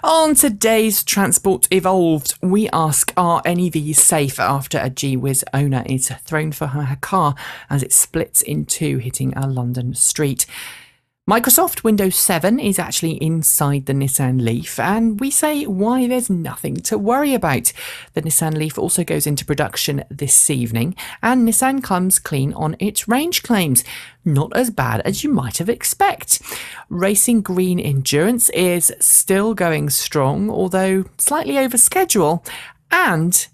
On today's Transport Evolved, we ask, are any of these safe after a Gee-Whiz owner is thrown for her car as it splits in two, hitting a London street? Microsoft Windows 7 is actually inside the Nissan Leaf, and we say why there's nothing to worry about. The Nissan Leaf also goes into production this evening, and Nissan comes clean on its range claims. Not as bad as you might have expected. Racing Green Endurance is still going strong, although slightly over schedule, and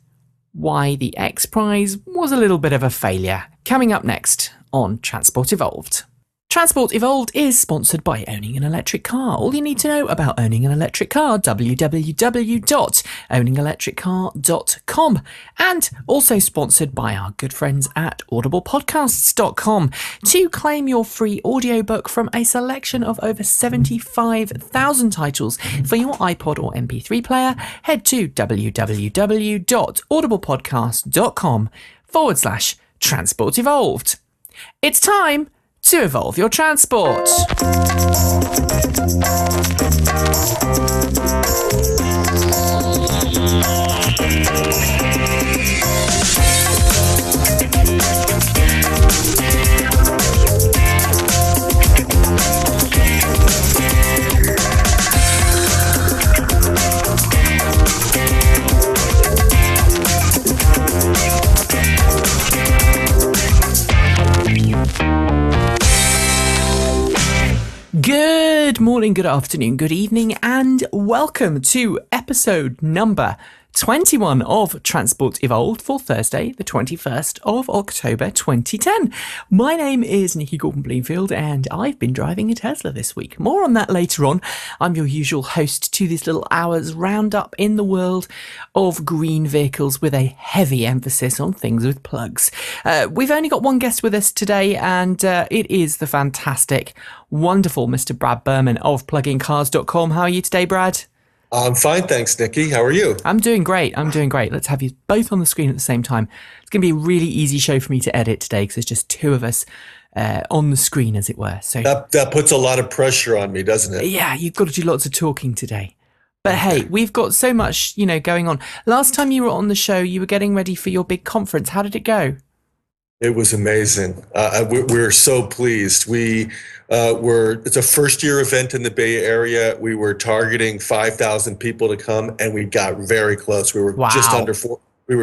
why the X Prize was a little bit of a failure. Coming up next on Transport Evolved. Transport Evolved is sponsored by owning an electric car. All you need to know about owning an electric car, www.owningelectriccar.com. And also sponsored by our good friends at audiblepodcasts.com. To claim your free audiobook from a selection of over 75,000 titles for your iPod or MP3 player, head to www.audiblepodcast.com/Transport Evolved. It's time to evolve your transport. Good morning, good afternoon, good evening, and welcome to episode number 21 of Transport Evolved for Thursday, the 21st of October 2010. My name is Nikki Gordon-Bloomfield, and I've been driving a Tesla this week. More on that later on. I'm your usual host to this little hour's roundup in the world of green vehicles with a heavy emphasis on things with plugs. We've only got one guest with us today, and it is the fantastic, wonderful Mr. Brad Berman of PluginCars.com. How are you today, Brad? I'm fine, thanks, Nikki. How are you? I'm doing great. Let's have you both on the screen at the same time. It's going to be a really easy show for me to edit today because there's just two of us on the screen, as it were. So that puts a lot of pressure on me, doesn't it? Yeah, you've got to do lots of talking today. But hey, we've got so much, going on. Last time you were on the show, you were getting ready for your big conference. How did it go? It was amazing. We're so pleased. It's a first-year event in the Bay Area. We were targeting 5,000 people to come, and we got very close. We were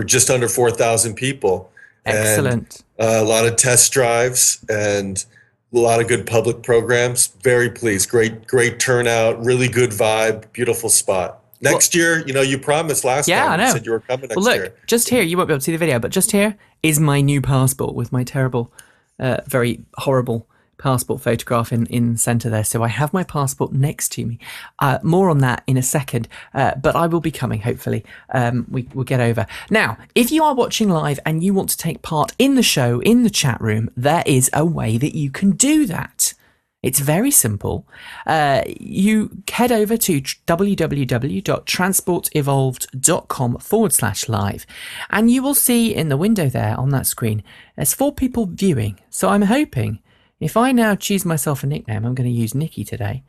just under 4,000 people. Excellent. And, a lot of test drives and a lot of good public programs. Very pleased. Great turnout. Really good vibe. Beautiful spot. Next year, you promised last time. I know. You said you were coming next year. Look, just here, you won't be able to see the video, but just here is my new passport with my terrible, very horrible passport photograph in the centre there. So I have my passport next to me. More on that in a second, but I will be coming, hopefully. We'll get over. Now, if you are watching live and you want to take part in the show, in the chat room, there is a way that you can do that. It's very simple. You head over to www.transportevolved.com/live, and you will see in the window there on that screen, there's 4 people viewing. So I'm hoping, if I now choose myself a nickname, I'm going to use Nikki today.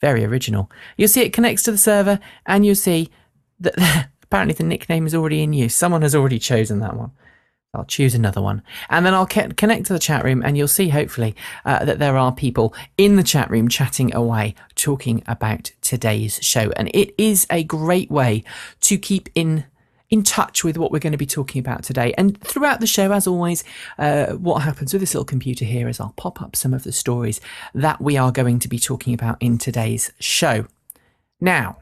Very original. You'll see it connects to the server, and you'll see that apparently the nickname is already in use. Someone has already chosen that one. I'll choose another one, and then I'll connect to the chat room, and you'll see hopefully that there are people in the chat room chatting away, talking about today's show. And it is a great way to keep in touch with what we're going to be talking about today. And throughout the show, as always, what happens with this little computer here is I'll pop up some of the stories that we are going to be talking about in today's show. Now,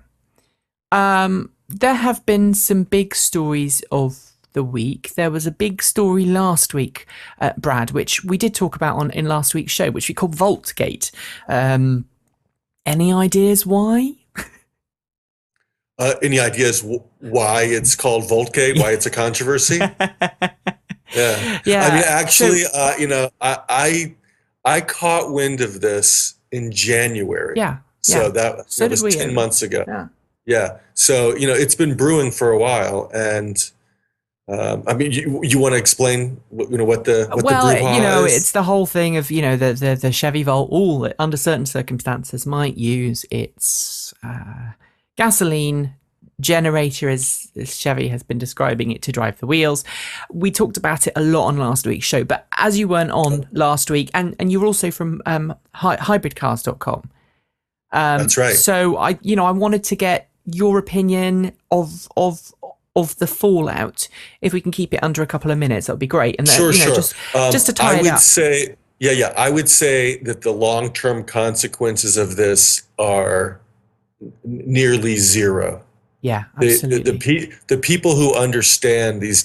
there have been some big stories of the week. There was a big story last week, Brad, which we did talk about in last week's show, which we called Vaultgate. Any ideas why? Any ideas why it's called Vaultgate? Why it's a controversy? Yeah. I mean, actually, I caught wind of this in January. Yeah. So that was 10 months ago. Yeah. So it's been brewing for a while, and I mean, you want to explain what the brouhaha is? It's the whole thing of the Chevy Volt, all under certain circumstances might use its gasoline generator, as Chevy has been describing it, to drive the wheels. We talked about it a lot on last week's show, but as you weren't on last week, and you're also from hybridcars.com. That's right. So I wanted to get your opinion of the fallout. If we can keep it under a couple of minutes, that would be great. And Sure. just to tie it up. I would say that the long-term consequences of this are nearly zero. Yeah, absolutely. The people who understand these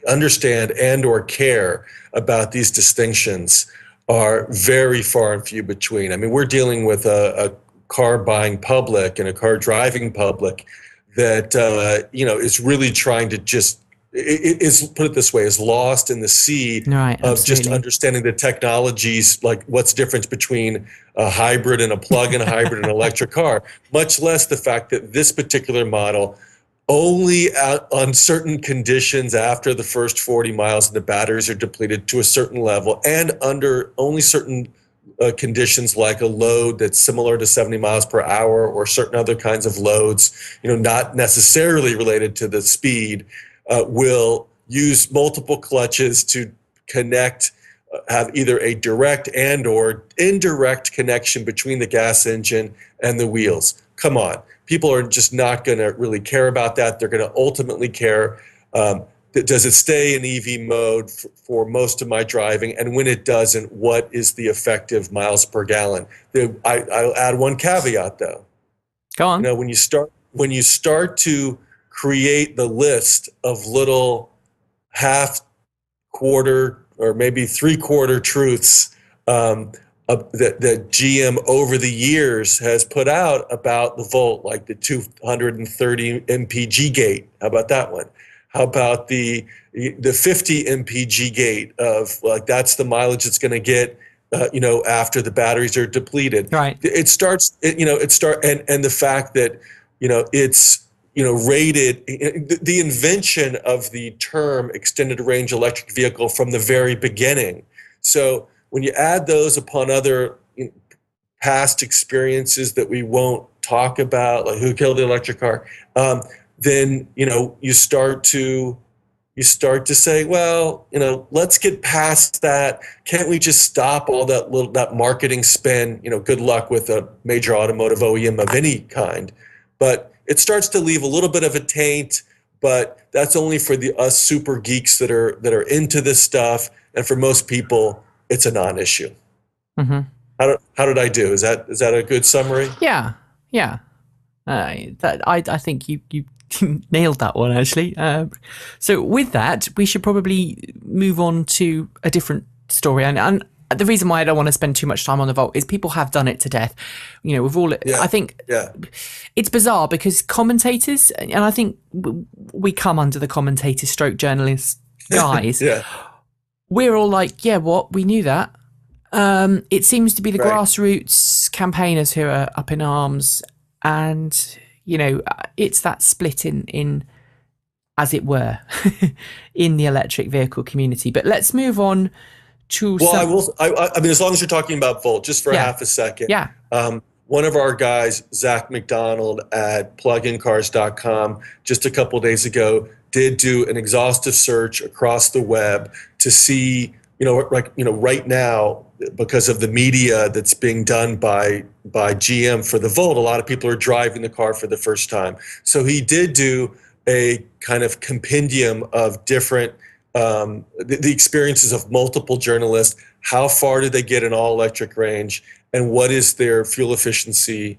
understand and or care about these distinctions are very far and few between. I mean, we're dealing with a car buying public and a car driving public that is really trying to just is, put it this way, is lost in the sea of just understanding the technologies, like what's the difference between a hybrid and a plug-in hybrid and an electric car, much less the fact that this particular model only on certain conditions after the first 40 miles the batteries are depleted to a certain level, and under only certain conditions like a load that's similar to 70 miles per hour or certain other kinds of loads, not necessarily related to the speed, will use multiple clutches to connect, have either a direct and or indirect connection between the gas engine and the wheels. Come on. People are just not going to really care about that. They're going to ultimately care, does it stay in EV mode for most of my driving? And when it doesn't, what is the effective miles per gallon? I'll add one caveat, though. Go on. When you start to create the list of little half, quarter, or maybe three-quarter truths that GM over the years has put out about the Volt, like the 230 mpg gate. How about that one? How about the 50 mpg gate of, like, that's the mileage it's going to get, after the batteries are depleted. Right. And the fact that, it's, rated, the invention of the term extended range electric vehicle from the very beginning. So when you add those upon other past experiences that we won't talk about, like who killed the electric car, then you start to say, well, let's get past that. Can't we just stop all that marketing spin? Good luck with a major automotive OEM of any kind, but it starts to leave a little bit of a taint. But that's only for us super geeks that are into this stuff, and for most people, it's a non-issue. Mm-hmm. How did I do? Is that a good summary? Yeah. I think you nailed that one, actually. So with that, we should probably move on to a different story. And the reason why I don't want to spend too much time on the Volt is people have done it to death. We've all. Yeah. I think it's bizarre because commentators, and I think we come under the commentator stroke journalist guys. Yeah. We're all like, yeah, what? We knew that. It seems to be the grassroots campaigners who are up in arms, and it's that split in as it were, in the electric vehicle community. But let's move on to. Well, I mean, as long as you're talking about Volt, just for half a second. Yeah. One of our guys, Zach McDonald at plugincars.com, just a couple of days ago, did do an exhaustive search across the web to see, right now, because of the media that's being done by GM for the Volt, a lot of people are driving the car for the first time. So he did do a kind of compendium of different the experiences of multiple journalists. How far did they get in all electric range, and what is their fuel efficiency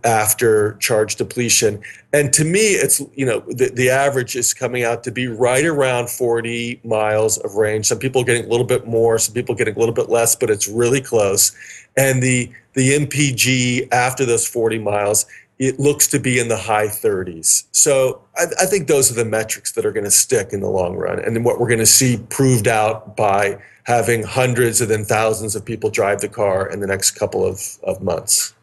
after charge depletion? And to me, it's the average is coming out to be right around 40 miles of range. Some people are getting a little bit more, some people are getting a little bit less, but it's really close. And the MPG after those 40 miles, it looks to be in the high 30s. So I think those are the metrics that are going to stick in the long run, and what we're going to see proved out by having hundreds and then thousands of people drive the car in the next couple of months.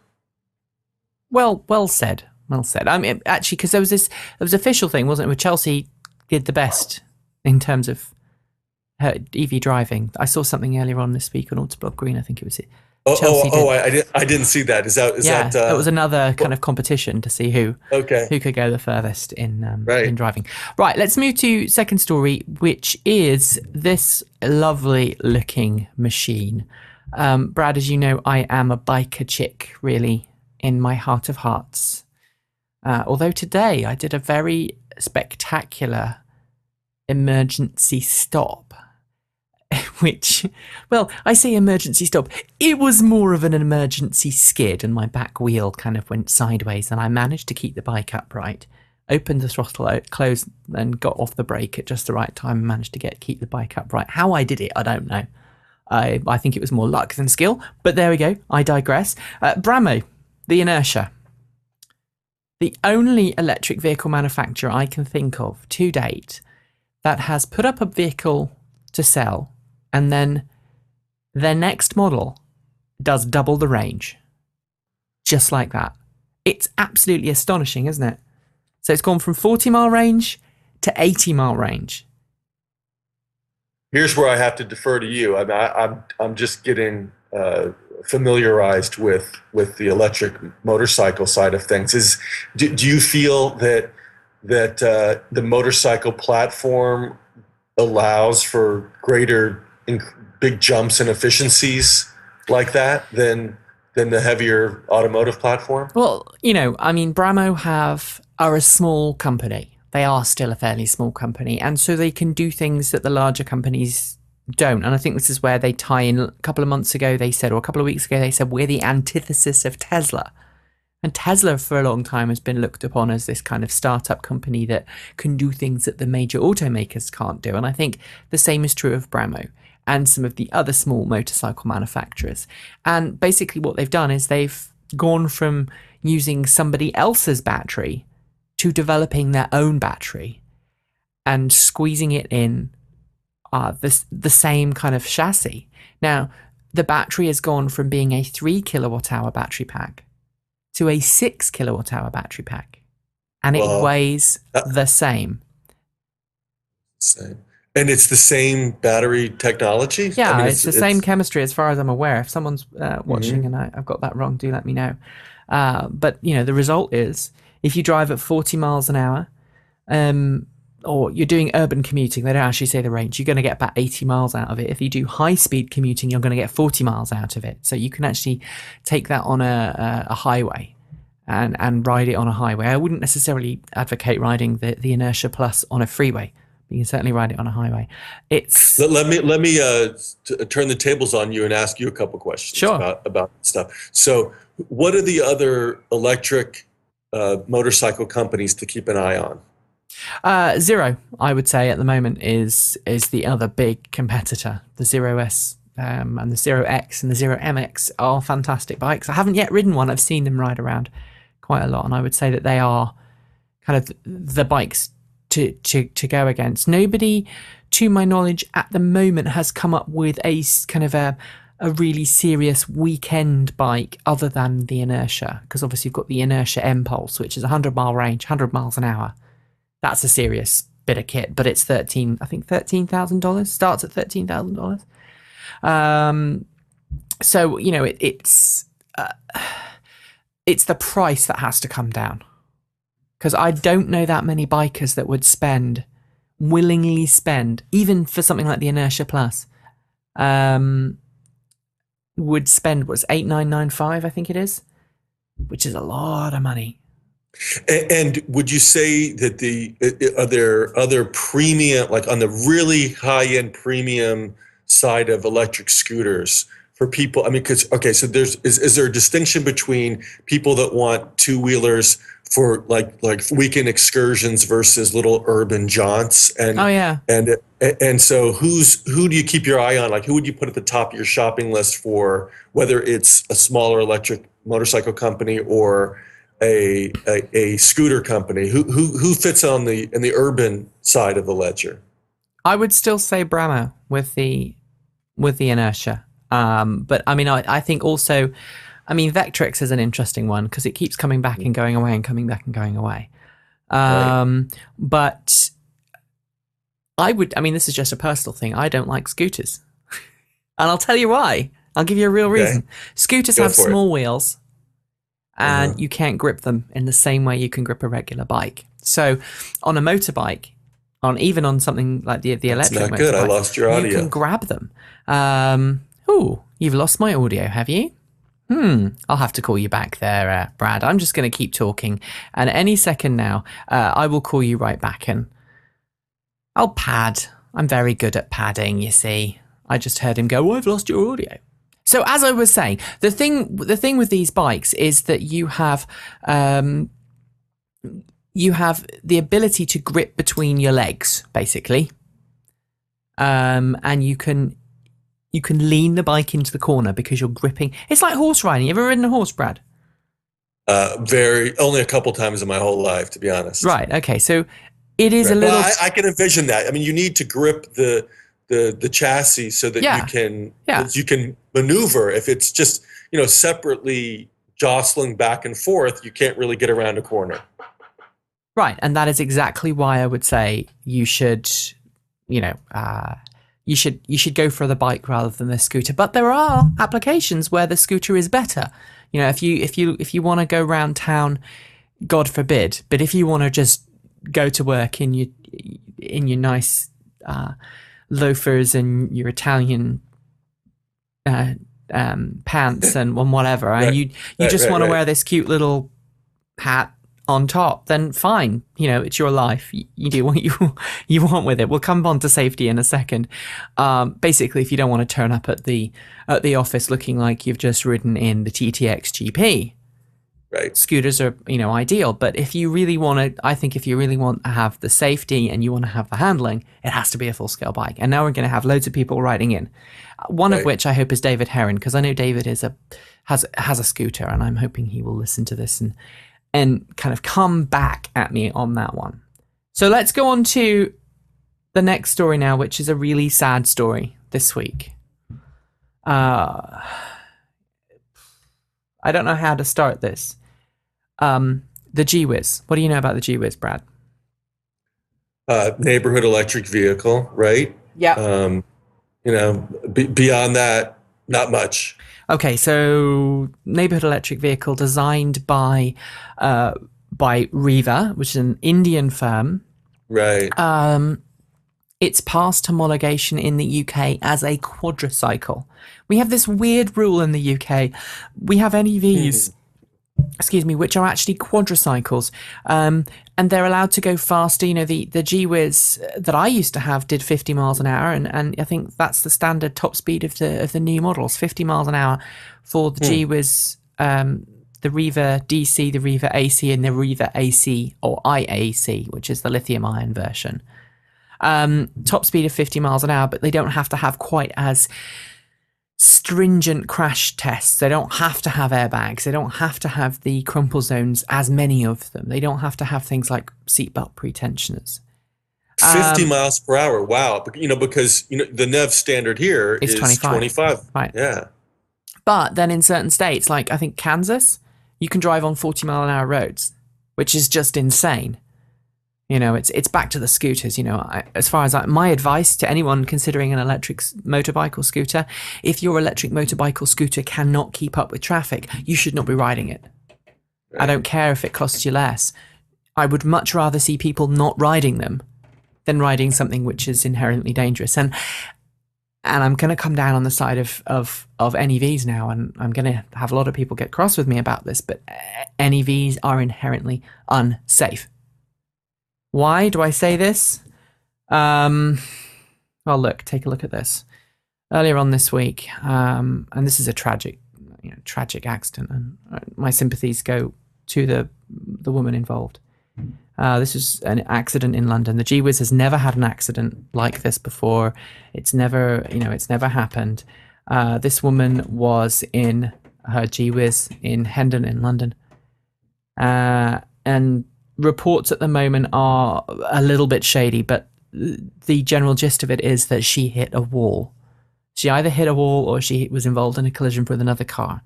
Well said. Well said. I mean, actually, because there was official thing, wasn't it, where Chelsea did the best in terms of her EV driving. I saw something earlier on this week on Autoblog Green. I think it was Chelsea did. I didn't see that. Is that Yeah, it was another kind of competition to see okay? who could go the furthest in Right. driving. Right, let's move to second story, which is this lovely looking machine. Brad, as you know, I am a biker chick, really, in my heart of hearts. Although today I did a very spectacular emergency stop, which, well, I say emergency stop. It was more of an emergency skid, and my back wheel kind of went sideways, and I managed to keep the bike upright, opened the throttle out, closed, and got off the brake at just the right time, and managed to keep the bike upright. How I did it, I don't know. I think it was more luck than skill, but there we go. I digress. Bramo, the Inertia. The only electric vehicle manufacturer I can think of to date that has put up a vehicle to sell and then their next model does double the range. Just like that. It's absolutely astonishing, isn't it? So it's gone from 40-mile range to 80-mile range. Here's where I have to defer to you. I'm just getting familiarized with the electric motorcycle side of things. Do you feel that the motorcycle platform allows for greater big jumps and efficiencies like that than the heavier automotive platform? Well, I mean, Bramo are a small company. They are still a fairly small company, and so they can do things that the larger companies don't. And I think this is where they tie in. A couple of months ago, they said, or a couple of weeks ago, they said, we're the antithesis of Tesla. And Tesla, for a long time, has been looked upon as this kind of startup company that can do things that the major automakers can't do. And I think the same is true of Bramo and some of the other small motorcycle manufacturers. And basically what they've done is they've gone from using somebody else's battery to developing their own battery and squeezing it in the same kind of chassis. Now, the battery has gone from being a 3 kilowatt hour battery pack to a 6 kilowatt hour battery pack, and it weighs the same. Same. And it's the same battery technology? Yeah, I mean, it's the same chemistry as far as I'm aware. If someone's watching and I've got that wrong, do let me know. But, the result is, if you drive at 40 miles an hour, or you're doing urban commuting, they don't actually say the range, you're going to get about 80 miles out of it. If you do high-speed commuting, you're going to get 40 miles out of it. So you can actually take that on a highway and ride it on a highway. I wouldn't necessarily advocate riding the Inertia Plus on a freeway. You can certainly ride it on a highway. Let me turn the tables on you and ask you a couple questions about stuff. So what are the other electric motorcycle companies to keep an eye on? Zero, I would say at the moment is the other big competitor. The Zero S and the Zero X and the Zero MX are fantastic bikes. I haven't yet ridden one. I've seen them ride around quite a lot, and I would say that they are kind of the bikes to go against. Nobody, to my knowledge, at the moment has come up with a kind of a really serious weekend bike other than the Inertia, because obviously you've got the Inertia M-Pulse, which is 100-mile range, 100 miles an hour. That's a serious bit of kit, but it's $13,000. Starts at $13,000. So it's the price that has to come down, because I don't know that many bikers that would willingly spend, even for something like the Inertia Plus, would spend what's $8,995, I think it is, which is a lot of money. And would you say that are there other premium, like on the really high end premium side of electric scooters for people? I mean, so is there a distinction between people that want two-wheelers for like weekend excursions versus little urban jaunts? And oh yeah. And so who do you keep your eye on? Like, who would you put at the top of your shopping list for, whether it's a smaller electric motorcycle company or a scooter company? Who fits in the urban side of the ledger? I would still say Bramo with the Inertia. But I mean, I think also, Vectrix is an interesting one because it keeps coming back and going away and coming back and going away. Right. But this is just a personal thing. I don't like scooters. And I'll tell you why. I'll give you a real Okay, reason. Scooters go have for it. small wheels, Uh-huh. and you can't grip them in the same way you can grip a regular bike. So on a motorbike, even on something like the That's electric not good. I motorbike, lost your you can audio. grab them. You've lost my audio, have you? I'll have to call you back there, Brad. I'm just going to keep talking, and any second now, I will call you right back, and I'll pad. I'm very good at padding, you see. I just heard him go, "Oh, I've lost your audio." So as I was saying, the thing with these bikes is that you have the ability to grip between your legs, basically, and you can lean the bike into the corner because you're gripping. It's like horse riding. You ever ridden a horse, Brad? Very only a couple times in my whole life, to be honest. Right. Okay. So it is a Right. little. Well, I can envision that. I mean, you need to grip the chassis so that Yeah. Yeah. you can maneuver. If it's just separately jostling back and forth, you can't really get around a corner. Right. And that is exactly why I would say you should, you know, you should go for the bike rather than the scooter. But there are applications where the scooter is better. You know, if you want to go around town, God forbid, but if you want to just go to work in your nice loafers and your Italian pants and whatever, and Right. you Right. just Right. want to Right. wear this cute little hat on top, then fine. You know, it's your life. You do what you want with it. We'll come on to safety in a second. Basically, if you don't want to turn up at the office looking like you've just ridden in the TTX GP, Right. scooters are ideal. But if you really want to, I think if you really want to have the safety and you want to have the handling, it has to be a full scale bike. And now we're going to have loads of people writing in. One of Right. which I hope is David Heron, because I know David has a scooter, and I'm hoping he will listen to this and kind of come back at me on that one. So let's go on to the next story now, which is a really sad story this week. I don't know how to start this. The G-Wiz. What do you know about the G-Wiz, Brad? Neighborhood electric vehicle, right? Yeah. Beyond that, not much. Okay, so neighborhood electric vehicle designed by Riva, which is an Indian firm. Right. It's passed homologation in the UK as a quadricycle. We have this weird rule in the UK. We have NEVs, which are actually quadricycles, and they're allowed to go faster. You know, the G-Wiz that I used to have did 50 miles an hour, and I think that's the standard top speed of the new models, 50 miles an hour for the G-Wiz, the Riva DC, the Riva AC, and the Riva AC or IAC, which is the lithium-ion version. Top speed of 50 miles an hour, but they don't have to have quite as stringent crash tests. They don't have to have airbags. They don't have to have the crumple zones, as many of them. They don't have to have things like seatbelt pretensioners. 50 miles per hour. Wow. Because the NEV standard here It's is 25. Right. Yeah. But then in certain states, like I think Kansas, you can drive on 40-mile-an-hour roads, which is just insane. You know, it's back to the scooters. You know, as far as my advice to anyone considering an electric motorbike or scooter, if your electric motorbike or scooter cannot keep up with traffic, you should not be riding it. Right. I don't care if it costs you less. I would much rather see people not riding them than riding something which is inherently dangerous. And I'm going to come down on the side of NEVs now, and I'm going to have a lot of people get cross with me about this, but NEVs are inherently unsafe. Why do I say this? Well, look, take a look at this. Earlier on this week, and this is a tragic accident, and my sympathies go to the woman involved. This is an accident in London. The G-Wiz has never had an accident like this before. It's never happened. This woman was in her G-Wiz in Hendon in London, and reports at the moment are a little bit shady, but the general gist of it is that she hit a wall. She either hit a wall or she was involved in a collision with another car,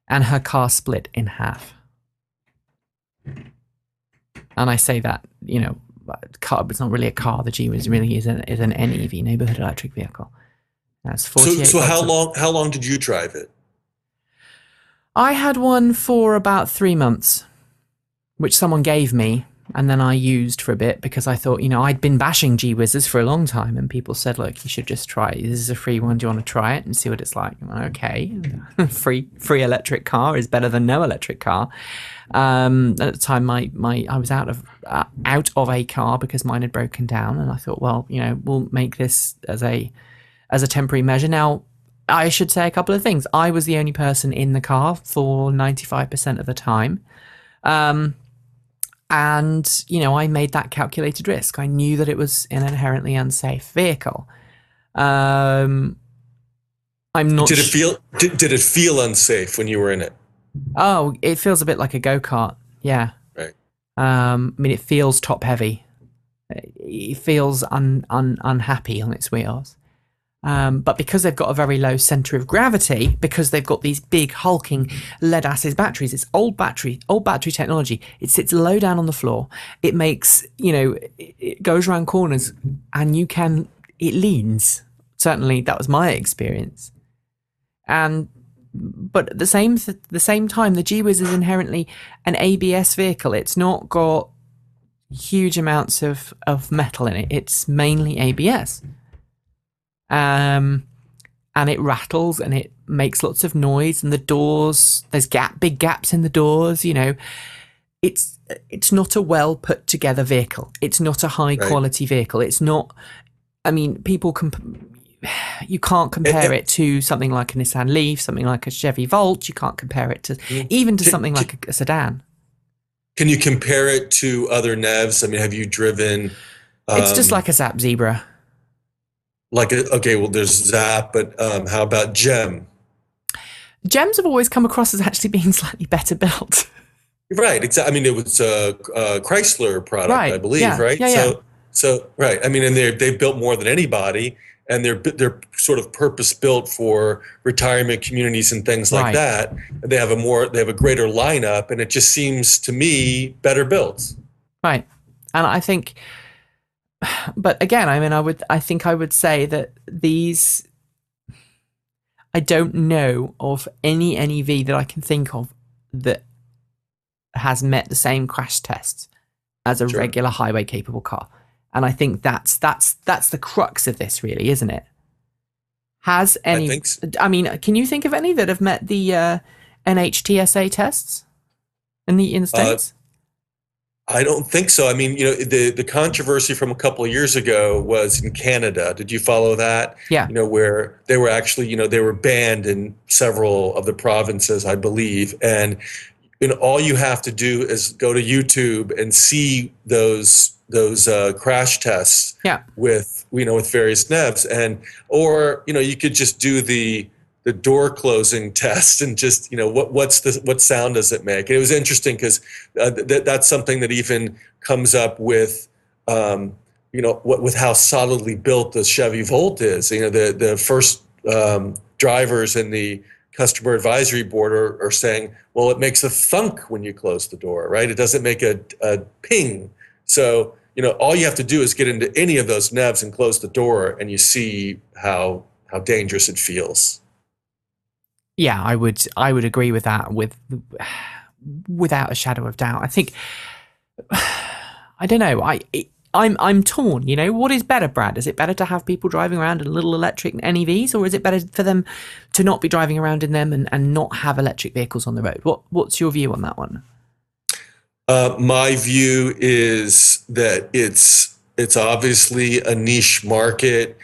and her car split in half. And I say that, car, but it's not really a car. The G-Wiz really is an NEV, neighborhood electric vehicle. That's So 48 volts. how long did you drive it? I had one for about 3 months, which someone gave me, and then I used for a bit because I thought, I'd been bashing G-Whizzes for a long time, and people said, look, you should just try it. This is a free one. Do you want to try it and see what it's like? Okay. free electric car is better than no electric car. At the time, I was out of a car because mine had broken down, and I thought, well, we'll make this as a temporary measure. Now, I should say a couple of things. I was the only person in the car for 95% of the time. And, I made that calculated risk. I knew that it was an inherently unsafe vehicle. I'm not. Did it feel unsafe when you were in it? Oh, it feels a bit like a go-kart. Yeah. Right. It feels top heavy. It feels unhappy on its wheels. But because they've got a very low center of gravity, because they've got these big hulking lead acid batteries, it's old battery technology. It sits low down on the floor. It makes, it goes around corners and it leans. Certainly that was my experience. But at the same time, the G-Wiz is inherently an ABS vehicle. It's not got huge amounts of metal in it. It's mainly ABS. And it rattles and it makes lots of noise, and the doors, there's big gaps in the doors, it's not a well put together vehicle. It's not a high quality vehicle. It's not, you can't compare it to something like a Nissan Leaf, something like a Chevy Volt. You can't compare it to even to something like a sedan. Can you compare it to other NEVs? Have you driven? It's just like a Zap Zebra. There's Zap, but how about Gem? Gems have always come across as actually being slightly better built. Right. Exactly. It was a Chrysler product, right. I believe. Yeah. Right. Yeah. So right. And they've built more than anybody, and they're sort of purpose built for retirement communities and things like that. They have a greater lineup, and it just seems to me better built. Right. And I think. But again, I think I would say that these, I don't know of any NEV that I can think of that has met the same crash tests as a regular highway capable car. And I think that's the crux of this, really, isn't it? Has any, I think so. Can you think of any that have met the NHTSA tests in the States? I don't think so. The controversy from a couple of years ago was in Canada. Did you follow that? Yeah. Where they were actually, they were banned in several of the provinces, I believe. And all you have to do is go to YouTube and see those crash tests. Yeah. With various NEVs, or you could just do the door closing test and just what sound does it make? And it was interesting because that's something that even comes up with with how solidly built the Chevy Volt is. The first drivers in the customer advisory board are saying, well, it makes a thunk when you close the door, right? It doesn't make a ping. So all you have to do is get into any of those NEVs and close the door, and you see how dangerous it feels. Yeah, I would agree with that without a shadow of doubt. I think, I don't know, I'm torn. What is better, Brad? Is it better to have people driving around in little electric NEVs, or is it better for them to not be driving around in them and not have electric vehicles on the road? What's your view on that one? My view is that it's obviously a niche market.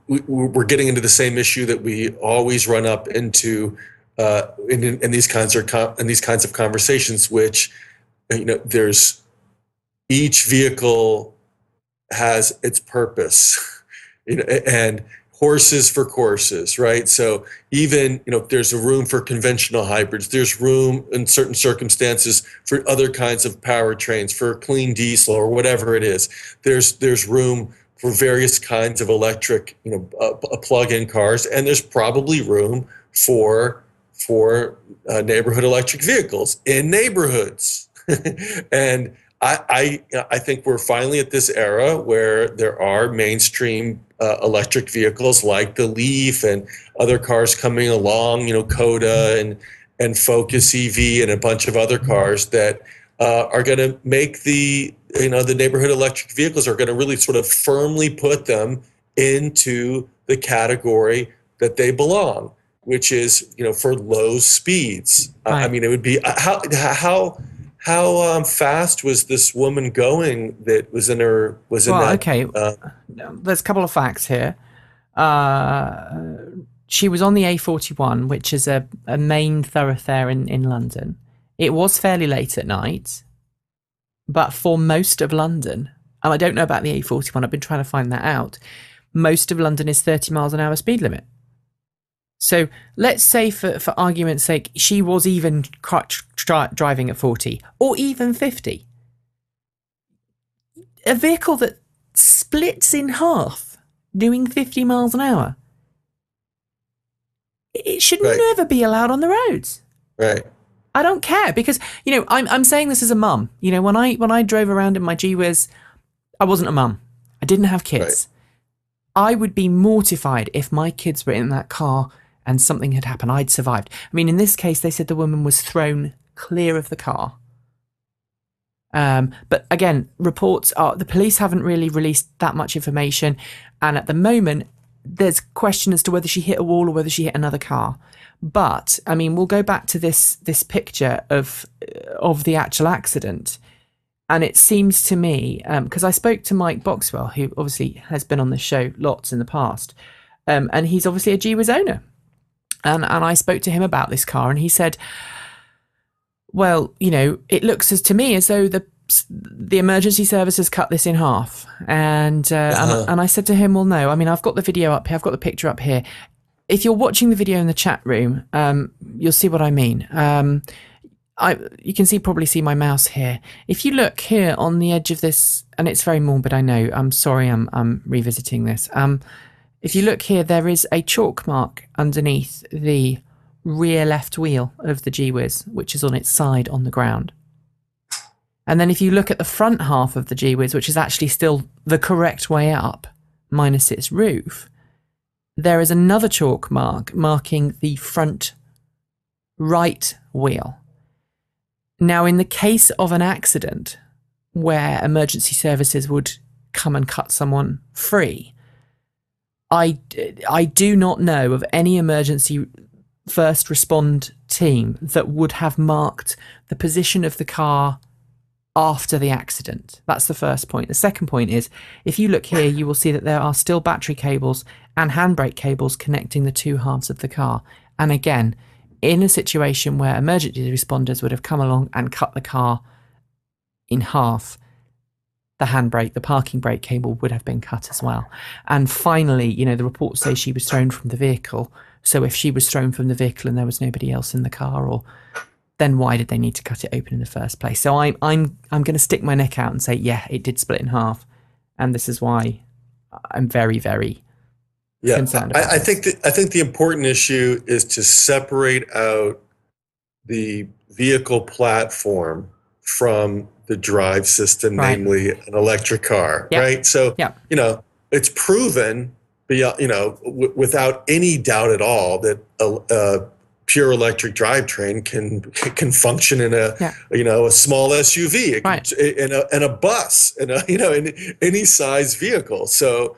We're getting into the same issue that we always run up into in these kinds of conversations, which there's each vehicle has its purpose, and horses for courses, right? So even there's a room for conventional hybrids. There's room in certain circumstances for other kinds of powertrains, for clean diesel or whatever it is. There's room for various kinds of electric, plug-in cars, and there's probably room for neighborhood electric vehicles in neighborhoods. And I think we're finally at this era where there are mainstream electric vehicles like the Leaf and other cars coming along, Coda and Focus EV and a bunch of other cars that are going to make the neighborhood electric vehicles are going to really sort of firmly put them into the category that they belong, which is, for low speeds. Right. I mean, it would be how fast was this woman going that was in her okay. There's a couple of facts here. She was on the A41, which is a main thoroughfare in London. It was fairly late at night, but for most of London, and I don't know about the A41, I've been trying to find that out, most of London is 30 miles an hour speed limit. So let's say, for argument's sake, she was even driving at 40 or even 50. A vehicle that splits in half doing 50 miles an hour, it should never be allowed on the roads. Right. I don't care, because, I'm saying this as a mum. When I drove around in my G-Wiz, I wasn't a mum. I didn't have kids. Right. I would be mortified if my kids were in that car and something had happened. I'd survived. I mean, in this case, they said the woman was thrown clear of the car. But again, reports are, the police haven't really released that much information. And at the moment, there's question as to whether she hit a wall or whether she hit another car. But I mean, we'll go back to this picture of the actual accident. And it seems to me, because I spoke to Mike Boxwell, who obviously has been on the show lots in the past, and he's obviously a G-Wiz owner. And I spoke to him about this car, and he said, well, it looks to me as though the emergency services cut this in half. And I said to him, well, no, I mean, I've got the video up here, I've got the picture up here. If you're watching the video in the chat room, you'll see what I mean. You can probably see my mouse here. If you look here on the edge of this, and it's very morbid, I know. I'm sorry, I'm revisiting this. If you look here, there is a chalk mark underneath the rear left wheel of the G-Wiz, which is on its side on the ground. And then if you look at the front half of the G-Wiz, which is actually still the correct way up, minus its roof, there is another chalk mark marking the front right wheel. Now, in the case of an accident where emergency services would come and cut someone free, I do not know of any emergency first respond team that would have marked the position of the car after the accident. That's the first point. The second point is, if you look here, you will see that there are still battery cables and handbrake cables connecting the two halves of the car. And again, in a situation where emergency responders would have come along and cut the car in half, the handbrake, the parking brake cable would have been cut as well. And finally, the reports say she was thrown from the vehicle. So if she was thrown from the vehicle and there was nobody else in the car, then why did they need to cut it open in the first place? So I'm going to stick my neck out and say, yeah, it did split in half, and this is why I'm very, very concerned about I think the important issue is to separate out the vehicle platform from the drive system, right. Namely an electric car, right? So it's proven, without any doubt at all, that a pure electric drivetrain can function in a small SUV, right. in a bus, in any size vehicle. So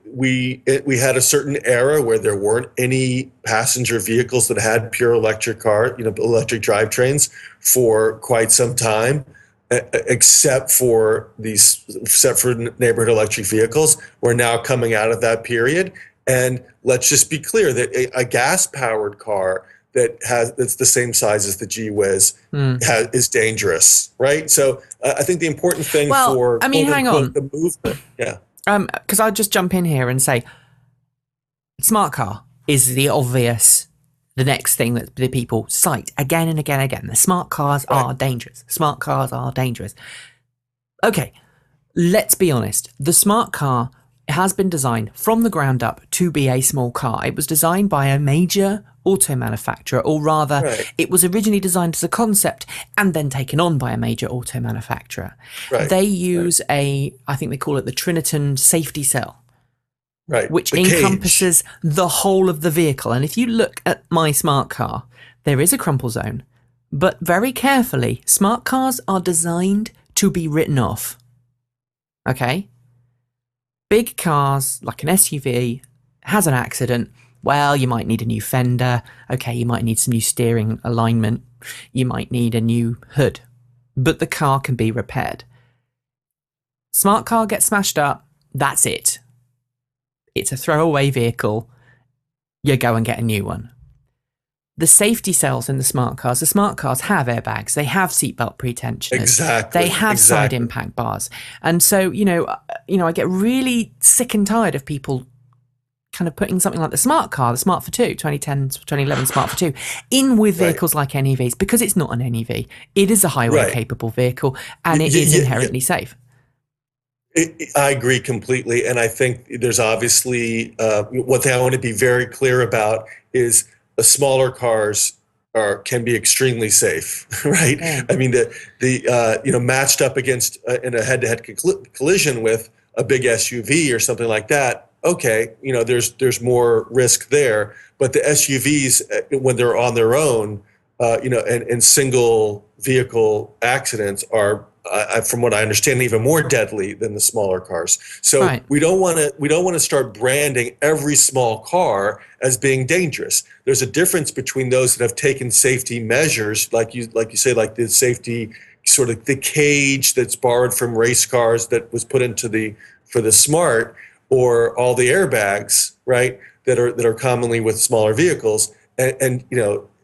we had a certain era where there weren't any passenger vehicles that had pure electric electric drivetrains for quite some time, except for neighborhood electric vehicles. We're now coming out of that period. And let's just be clear that a gas-powered car that's the same size as the G-Wiz is dangerous, right? So I think the important thing hang on. The movement, because I'll just jump in here and say, smart car is the next thing that the people cite again and again and again. The smart cars are dangerous. Smart cars are dangerous. Okay, let's be honest. The smart car It has been designed from the ground up to be a small car. It was designed by a major auto manufacturer, or rather, Right. it was originally designed as a concept and then taken on by a major auto manufacturer. Right. They Right. use I think they call it the Triniton safety cell, Right. which The cage. encompasses the whole of the vehicle. And if you look at my smart car, there is a crumple zone, but very carefully, smart cars are designed to be written off. Okay? Big cars, like an SUV, has an accident. Well, you might need a new fender. Okay, you might need some new steering alignment. You might need a new hood. But the car can be repaired. Smart car gets smashed up. That's it. It's a throwaway vehicle. You go and get a new one. The safety cells in the smart cars have airbags. They have seatbelt pretensioners. Exactly. They have side Exactly. impact bars. And so, I get really sick and tired of people kind of putting something like the smart car, the Smart for 2, 2010, 2011 Smart for 2, in with Right. vehicles like NEVs, because it's not an NEV. It is a highway Right. capable vehicle, and it is inherently safe. I agree completely. And I think there's obviously one thing I want to be very clear about is smaller cars can be extremely safe, right? Yeah. I mean, matched up against in a head-to-head collision with a big SUV or something like that. Okay, there's more risk there, but the SUVs when they're on their own, and single vehicle accidents are, from what I understand, even more deadly than the smaller cars. So Right. we don't want to start branding every small car as being dangerous. There's a difference between those that have taken safety measures, like you say, like the safety sort of the cage that's borrowed from race cars that was put into for the smart, or all the airbags, right, that are commonly with smaller vehicles, and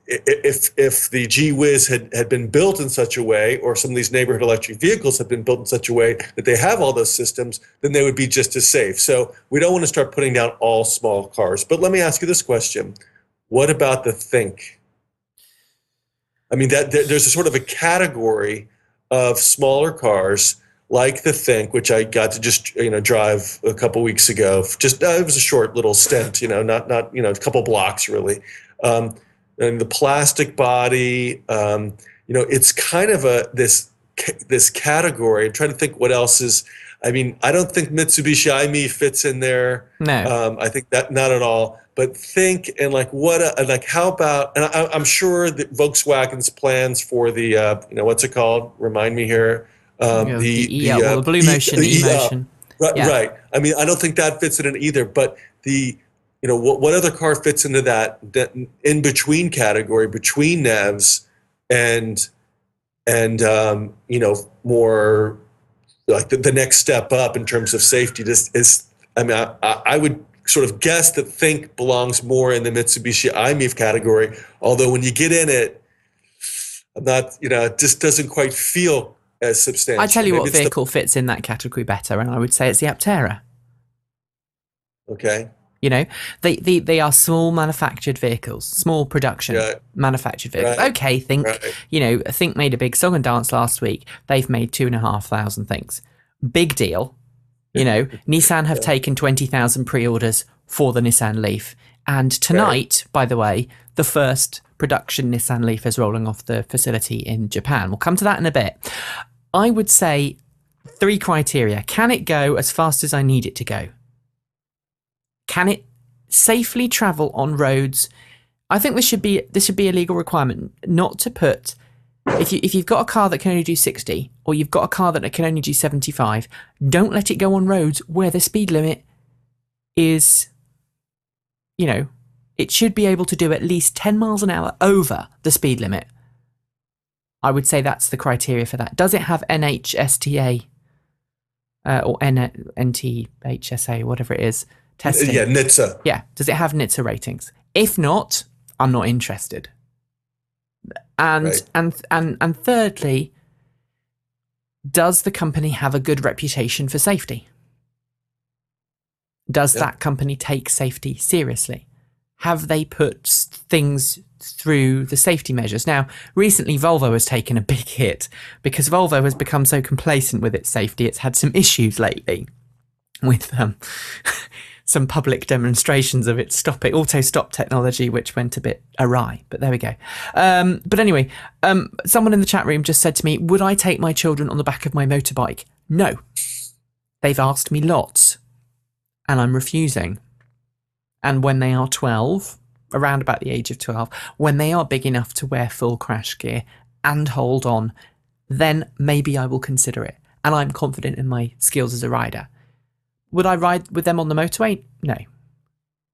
if the Gee Whiz had been built in such a way, or some of these neighborhood electric vehicles have been built in such a way that they have all those systems, then they would be just as safe. So we don't want to start putting down all small cars. But let me ask you this question. What about the Think? I mean, there's a sort of a category of smaller cars like the Think, which I got to just drive a couple weeks ago. Just it was a short little stint, not a couple blocks really. And the plastic body, it's kind of this category. I'm trying to think what else is. I mean, I don't think Mitsubishi i-MiEV fits in there. No. I think that not at all. But Think, and how about? And I'm sure that Volkswagen's plans for the what's it called? Remind me here. The Blue Motion, the E-Motion. Right, Yeah. right. I mean, I don't think that fits in it either. But what other car fits into that in between category between NEVs and more like the next step up in terms of safety I would sort of guess that Think belongs more in the Mitsubishi i-MiEV category, although when you get in it, it just doesn't quite feel as substantial. I tell you Maybe what it's vehicle fits in that category better, and I would say it's the Aptera. Okay. They are small manufactured vehicles, small production manufactured vehicles. Right. Okay, Think, Right. Think made a big song and dance last week. They've made 2,500 Thinks. Big deal. Nissan have taken 20,000 pre-orders for the Nissan Leaf. And tonight, by the way, the first production Nissan Leaf is rolling off the facility in Japan. We'll come to that in a bit. I would say 3 criteria. Can it go as fast as I need it to go? Can it safely travel on roads? I think this should be a legal requirement, not to put, if you've got a car that can only do 60, or you've got a car that can only do 75, don't let it go on roads where the speed limit is, it should be able to do at least 10 miles an hour over the speed limit. I would say that's the criteria for that. Does it have NHSTA or NTHSA, whatever it is, testing? Yeah, NHTSA. Yeah. Does it have NHTSA ratings? If not, I'm not interested. And and thirdly, does the company have a good reputation for safety? Does that company take safety seriously? Have they put things through the safety measures? Now, recently Volvo has taken a big hit because Volvo has become so complacent with its safety. It's had some issues lately. with some public demonstrations of its auto stop technology, which went a bit awry. But there we go. But anyway, someone in the chat room just said to me, would I take my children on the back of my motorbike? No. They've asked me lots, and I'm refusing. And when they are 12, around about the age of 12, when they are big enough to wear full crash gear and hold on, then maybe I will consider it. And I'm confident in my skills as a rider. Would I ride with them on the motorway? No.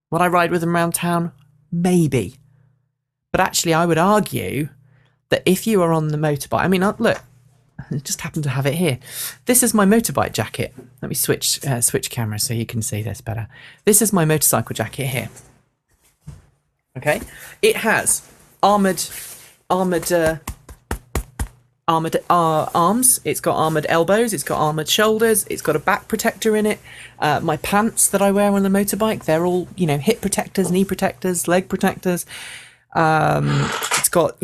Would I ride with them around town? Maybe. But actually, I would argue that if you are on the motorbike, I mean, look, I just happen to have it here. This is my motorbike jacket. Let me switch camera so you can see this better. This is my motorcycle jacket here. Okay, it has armored arms. It's got armored elbows. It's got armored shoulders. It's got a back protector in it. My pants that I wear on the motorbike, they're all, hip protectors, knee protectors, leg protectors. It's got,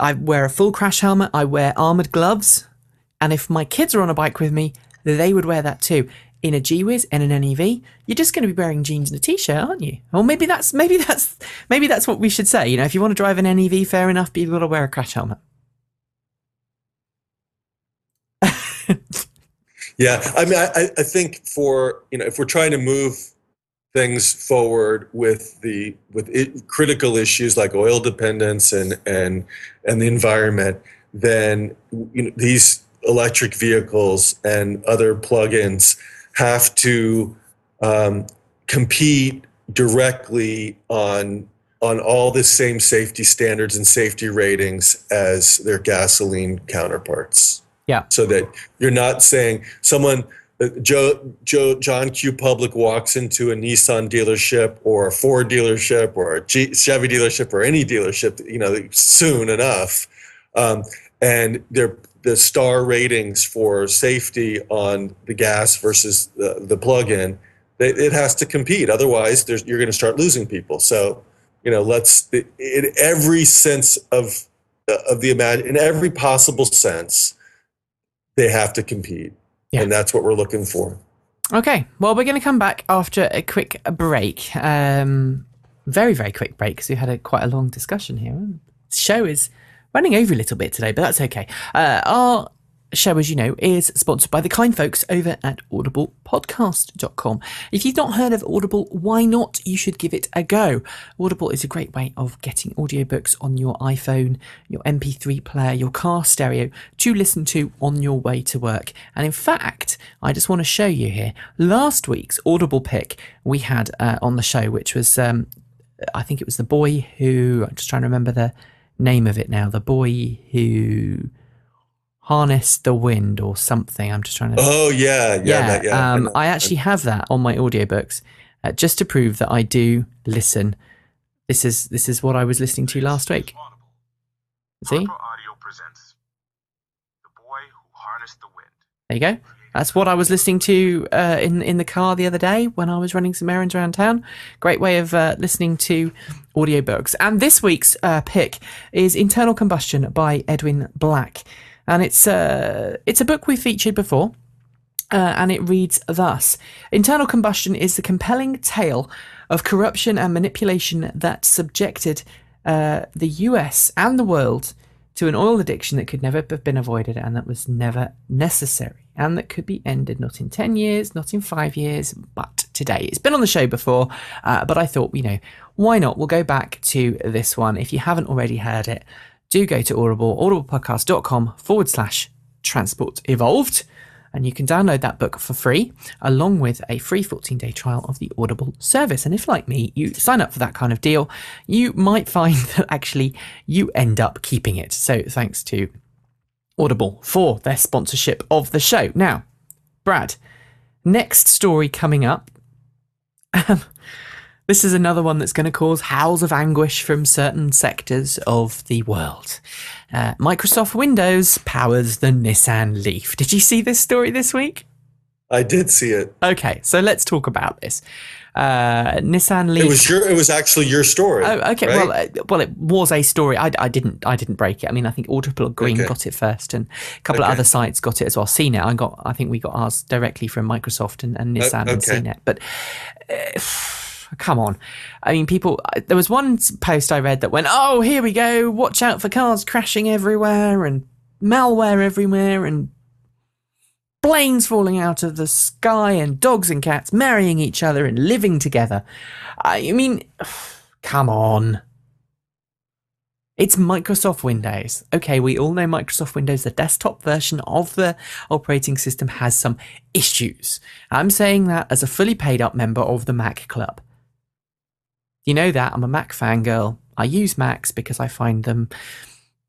I wear a full crash helmet. I wear armored gloves. And if my kids are on a bike with me, they would wear that too. In a G-Wiz and an NEV, you're just going to be wearing jeans and a t-shirt, aren't you? Or maybe that's what we should say. If you want to drive an NEV, fair enough, but you've got to wear a crash helmet. Yeah, I mean, I think if we're trying to move things forward with critical issues like oil dependence and the environment, then these electric vehicles and other plug-ins have to compete directly on all the same safety standards and safety ratings as their gasoline counterparts. Yeah. So that you're not saying someone, John Q. Public walks into a Nissan dealership or a Ford dealership or a Chevy dealership or any dealership, soon enough, and the star ratings for safety on the gas versus the plug-in, it has to compete. Otherwise, you're going to start losing people. So, in every sense of in every possible sense, they have to compete. Yeah. And that's what we're looking for. Okay. Well, we're going to come back after a quick break. Very, very quick break because we had quite a long discussion here. The show is running over a little bit today, but that's okay. Our show, as you know, is sponsored by the kind folks over at audiblepodcast.com. If you've not heard of Audible, why not? You should give it a go. Audible is a great way of getting audiobooks on your iPhone, your MP3 player, your car stereo to listen to on your way to work. And in fact, I just want to show you here last week's Audible pick we had on the show, which was, I think it was The Boy Who, I'm just trying to remember the name of it now, The Boy Who Harness the Wind or something. I'm just trying to... Oh, yeah. I actually have that on my audiobooks just to prove that I do listen. This is what I was listening to last week. See? Audio presents The Boy Who Harnessed the Wind. There you go. That's what I was listening to in the car the other day when I was running some errands around town. Great way of listening to audiobooks. And this week's pick is Internal Combustion by Edwin Black. And it's a book we've featured before, and it reads thus. Internal Combustion is the compelling tale of corruption and manipulation that subjected the US and the world to an oil addiction that could never have been avoided and that was never necessary and that could be ended not in 10 years, not in 5 years, but today. It's been on the show before, but I thought, why not? We'll go back to this one. If you haven't already heard it, do go to audiblepodcast.com/transport evolved, and you can download that book for free, along with a free 14-day trial of the Audible service. And if, like me, you sign up for that kind of deal, you might find that actually you end up keeping it. So thanks to Audible for their sponsorship of the show. Now, Brad, next story coming up. This is another one that's going to cause howls of anguish from certain sectors of the world. Microsoft Windows powers the Nissan Leaf. Did you see this story this week? I did see it. Okay, so let's talk about this. Nissan Leaf. It was actually your story. Oh, okay. Right? Well, it was a story. I didn't break it. I mean, I think Audible Green got it first, and a couple of other sites got it as well. CNET. I think we got ours directly from Microsoft and Nissan and CNET. But come on, I mean, people. There was one post I read that went, "Oh, here we go. Watch out for cars crashing everywhere and malware everywhere and planes falling out of the sky and dogs and cats marrying each other and living together." I mean, come on. It's Microsoft Windows. Okay, we all know Microsoft Windows, the desktop version of the operating system, has some issues. I'm saying that as a fully paid up member of the Mac Club. You know that, I'm a Mac fangirl. I use Macs because I find them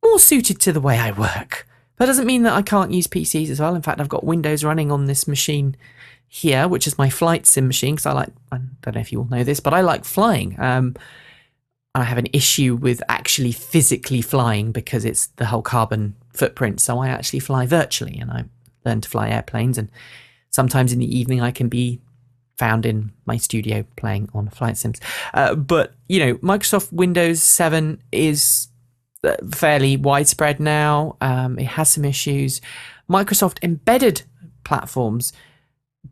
more suited to the way I work. That doesn't mean that I can't use PCs as well. In fact, I've got Windows running on this machine here, which is my flight sim machine, because I don't know if you all know this, but I like flying. I have an issue with actually physically flying because it's the whole carbon footprint. So I actually fly virtually, and I learn to fly airplanes. And sometimes in the evening, I can be found in my studio playing on flight sims. But, Microsoft Windows 7 is fairly widespread now. It has some issues. Microsoft embedded platforms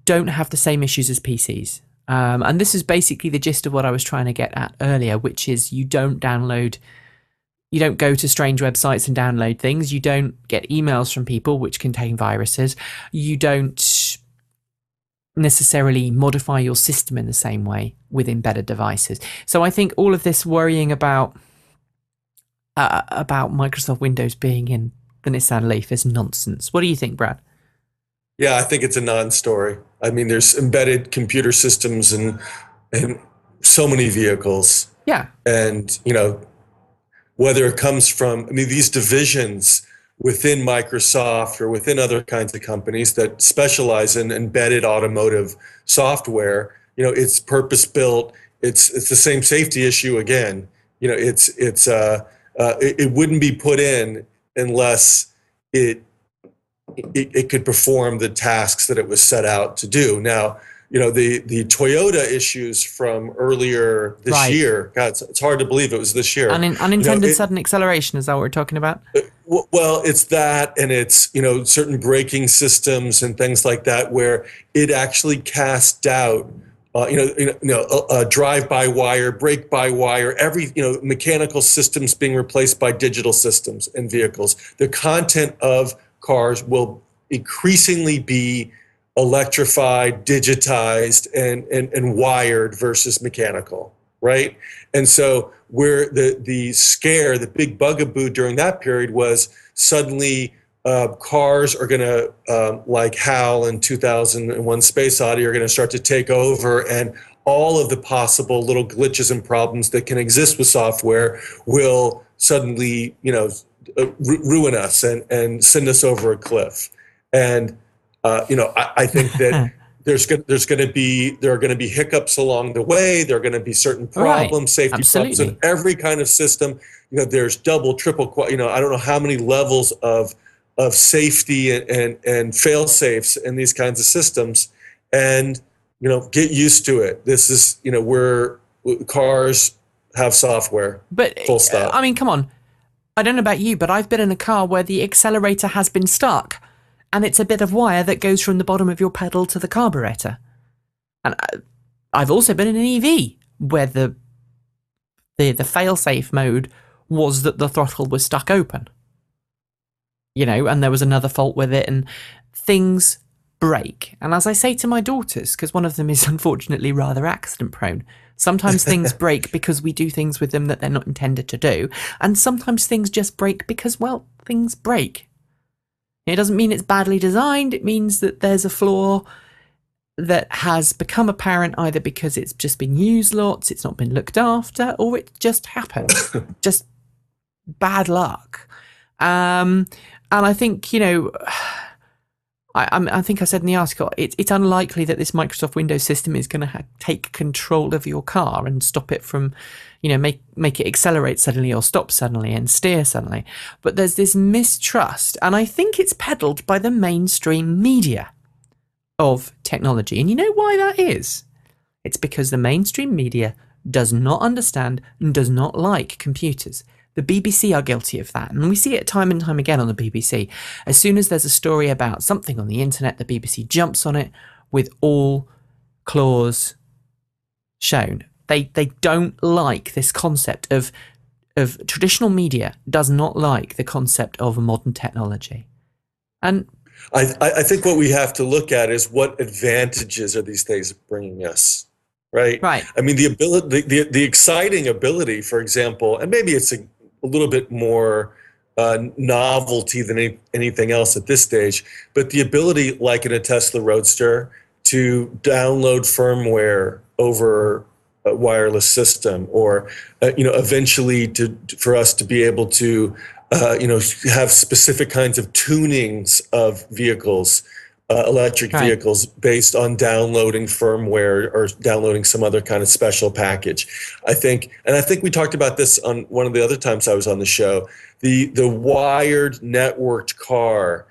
don't have the same issues as PCs. And this is basically the gist of what I was trying to get at earlier, which is you don't go to strange websites and download things. You don't get emails from people which contain viruses. You don't necessarily modify your system in the same way with embedded devices. So I think all of this worrying about Microsoft Windows being in the Nissan Leaf is nonsense. What do you think, Brad? Yeah, I think it's a non-story. I mean, there's embedded computer systems in so many vehicles. Yeah. And, whether it comes from, these divisions within Microsoft or within other kinds of companies that specialize in embedded automotive software, it's purpose-built. It's the same safety issue again. It wouldn't be put in unless it could perform the tasks that it was set out to do. Now, the Toyota issues from earlier this year, God, it's hard to believe it was this year. Unintended sudden acceleration, is that what we're talking about? Well, it's that, and it's, certain braking systems and things like that, where it actually cast doubt, drive-by-wire, brake-by-wire, every, mechanical systems being replaced by digital systems in vehicles. The content of cars will increasingly be electrified, digitized, and wired versus mechanical, right? And so where the scare, the big bugaboo during that period was suddenly cars are going to, like HAL in 2001 Space Odyssey, are going to start to take over, and all of the possible little glitches and problems that can exist with software will suddenly, ruin us and send us over a cliff. And I think that there are going to be hiccups along the way. There are going to be certain problems, safety problems in every kind of system. There's double, triple, I don't know how many levels of safety and fail safes in these kinds of systems. And get used to it. This is where cars have software. But full stop. I mean, come on. I don't know about you, but I've been in a car where the accelerator has been stuck, and it's a bit of wire that goes from the bottom of your pedal to the carburetor. And I've also been in an EV where the fail-safe mode was that the throttle was stuck open. And there was another fault with it, and things break. And as I say to my daughters, because one of them is unfortunately rather accident prone, sometimes things break because we do things with them that they're not intended to do. And sometimes things just break because, well, things break. It doesn't mean it's badly designed. It means that there's a flaw that has become apparent either because it's just been used lots, it's not been looked after, or it just happened. Just bad luck. And I think, I think I said in the article, it's unlikely that this Microsoft Windows system is going to take control of your car and stop it from, make it accelerate suddenly or stop suddenly and steer suddenly. But there's this mistrust, and I think it's peddled by the mainstream media of technology. And you know why that is? It's because the mainstream media does not understand and does not like computers. The BBC are guilty of that, and we see it time and time again on the BBC. As soon as there's a story about something on the internet, the BBC jumps on it with all claws shown. They don't like this concept of traditional media, does not like the concept of modern technology. And I think what we have to look at is what advantages are these things bringing us, right? Right. I mean, the ability, the exciting ability, for example, and maybe it's a little bit more novelty than anything else at this stage, but the ability, like in a Tesla Roadster, to download firmware over a wireless system, or eventually for us to be able to have specific kinds of tunings of vehicles, electric vehicles, based on downloading firmware or downloading some other kind of special package. I think we talked about this on one of the other times I was on the show. The wired networked car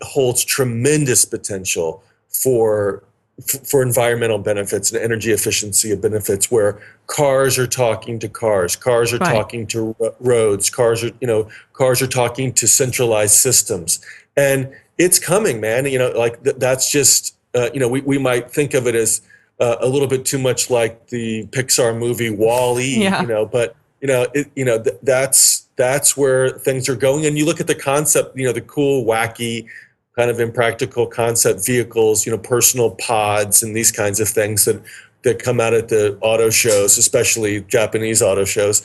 holds tremendous potential for environmental benefits and energy efficiency benefits, where cars are talking to cars are talking to roads, cars are talking to centralized systems, and it's coming, man. That's just we might think of it as a little bit too much like the Pixar movie Wall-E, but that's where things are going. And you look at the concept, the cool, wacky, kind of impractical concept vehicles, personal pods and these kinds of things that come out at the auto shows, especially Japanese auto shows.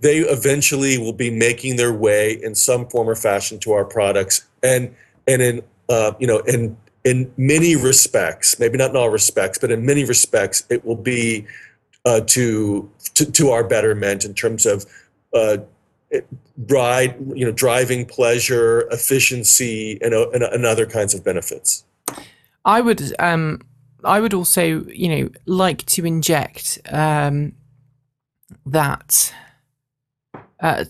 They eventually will be making their way in some form or fashion to our products, and in many respects, maybe not in all respects, but in many respects, it will be to our betterment in terms of driving pleasure, efficiency, and other kinds of benefits. I would also, like to inject that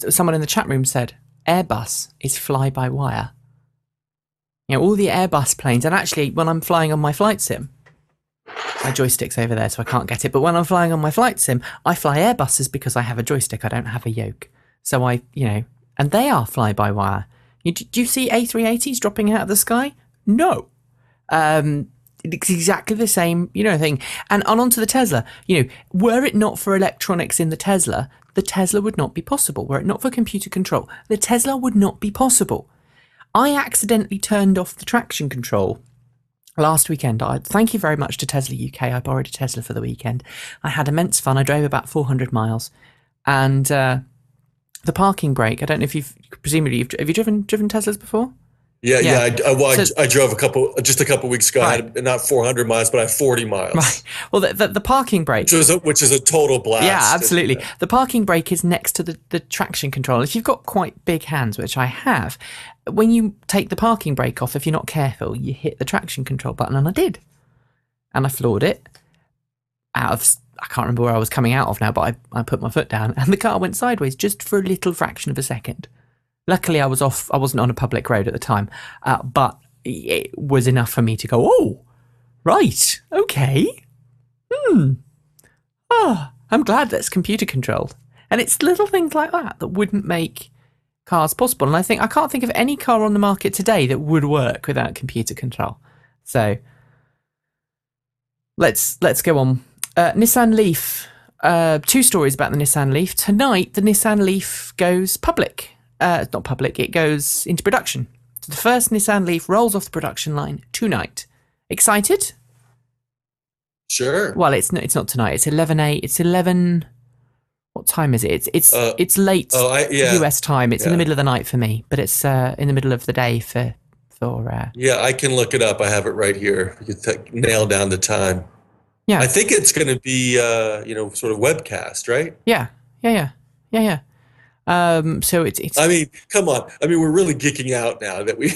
someone in the chat room said Airbus is fly-by-wire. All the Airbus planes, and actually when I'm flying on my flight sim, my joystick's over there so I can't get it, but when I'm flying on my flight sim, I fly Airbuses because I have a joystick, I don't have a yoke. So and they are fly-by-wire. Do you see A380s dropping out of the sky? No. It's exactly the same, thing. And on to the Tesla. Were it not for electronics in the Tesla would not be possible. Were it not for computer control, the Tesla would not be possible. I accidentally turned off the traction control last weekend. Thank you very much to Tesla UK. I borrowed a Tesla for the weekend. I had immense fun. I drove about 400 miles. And the parking brake, I don't know if have you driven Teslas before? Yeah. I drove just a couple weeks ago. Right. I had not 400 miles, but I have 40 miles. Right. Well, the parking brake, which is a total blast. Yeah, absolutely. The parking brake is next to the traction control. If you've got quite big hands, which I have, when you take the parking brake off, if you're not careful, you hit the traction control button, and I did, and I floored it out of. I can't remember where I was coming out of now, but I put my foot down, and the car went sideways just for a little fraction of a second. Luckily, I wasn't on a public road at the time, but it was enough for me to go, oh, right, okay. I'm glad that's computer controlled. And it's little things like that wouldn't make cars possible. And I can't think of any car on the market today that would work without computer control. So let's go on. Nissan Leaf. 2 stories about the Nissan Leaf. Tonight, the Nissan Leaf goes public. Not public, it goes into production. So the first Nissan Leaf rolls off the production line tonight. Excited? Sure. Well, it's not tonight. It's 11:08. It's 11. What time is it? It's late US time. It's in the middle of the night for me, but it's in the middle of the day for. Yeah, I can look it up. I have it right here. You can nail down the time. Yeah. I think it's going to be sort of webcast, right? Yeah. So it's. I mean, come on. I mean, we're really geeking out now that we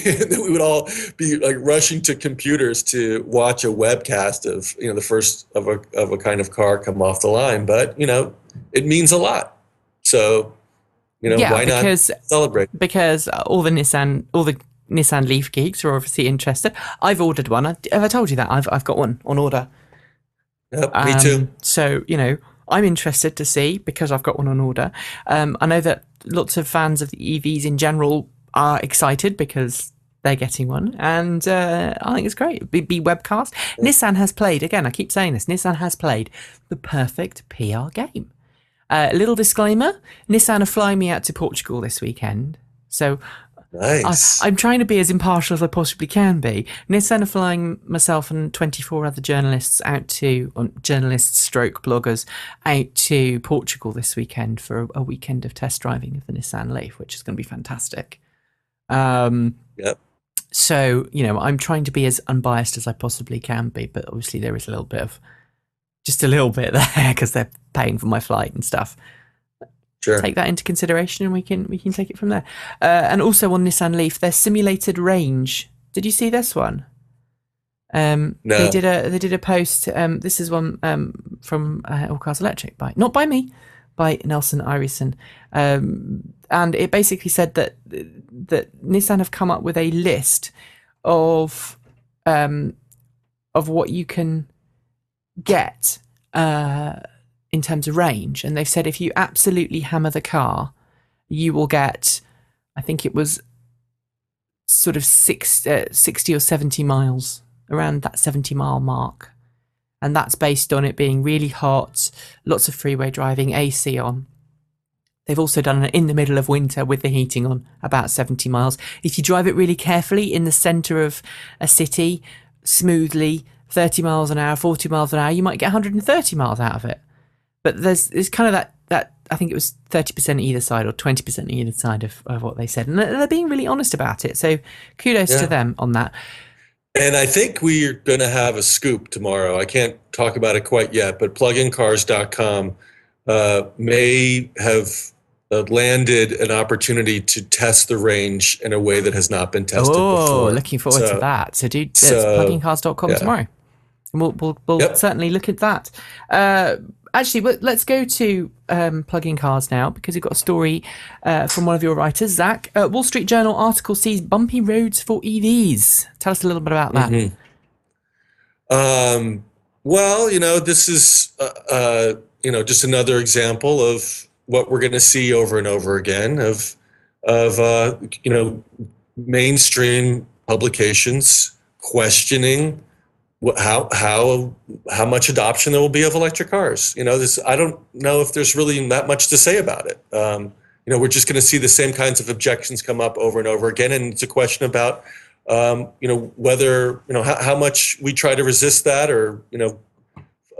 would all be like rushing to computers to watch a webcast of the first of a kind of car come off the line. But it means a lot. So why not celebrate? Because all the Nissan Leaf geeks are obviously interested. I've ordered one. Have I told you that? I've got one on order. Yep, me too. So, I'm interested to see because I've got one on order. I know that lots of fans of the EVs in general are excited because they're getting one. And I think it's great. Be webcast. Yeah. Nissan has played, again, I keep saying this, Nissan has played the perfect PR game. Little disclaimer, Nissan are flying me out to Portugal this weekend. So nice. I'm trying to be as impartial as I possibly can be. Nissan are flying myself and 24 other journalists journalists stroke bloggers out to Portugal this weekend for a weekend of test driving of the Nissan Leaf, which is going to be fantastic. Yep. So, I'm trying to be as unbiased as I possibly can be, but obviously there is just a little bit there because they're paying for my flight and stuff. Sure. Take that into consideration and we can take it from there. And also on Nissan Leaf, their simulated range. Did you see this one? No. They did a post. This is one from All Cars Electric, not by me, by Nelson Ireson. And it basically said that Nissan have come up with a list of what you can get in terms of range, and they've said if you absolutely hammer the car, you will get, I think it was sort of 60 or 70 miles, around that 70-mile mark, and that's based on it being really hot, lots of freeway driving, AC on. They've also done it in the middle of winter with the heating on, about 70 miles. If you drive it really carefully in the centre of a city, smoothly, 30 miles an hour, 40 miles an hour, you might get 130 miles out of it. But there's kind of that I think it was 30% either side or 20% either side of what they said. And they're being really honest about it. So kudos to them on that. And I think we're going to have a scoop tomorrow. I can't talk about it quite yet, but plugincars.com may have landed an opportunity to test the range in a way that has not been tested before. Oh, looking forward to that. So do plugincars.com tomorrow. And we'll certainly look at that. Actually, let's go to Plug-in Cars now, because we've got a story from one of your writers, Zach. Wall Street Journal article sees bumpy roads for EVs. Tell us a little bit about that. Mm-hmm. Well, this is just another example of what we're going to see over and over again of mainstream publications questioning how much adoption there will be of electric cars. I don't know if there's really that much to say about it. We're just going to see the same kinds of objections come up over and over again, and it's a question about whether how much we try to resist that, or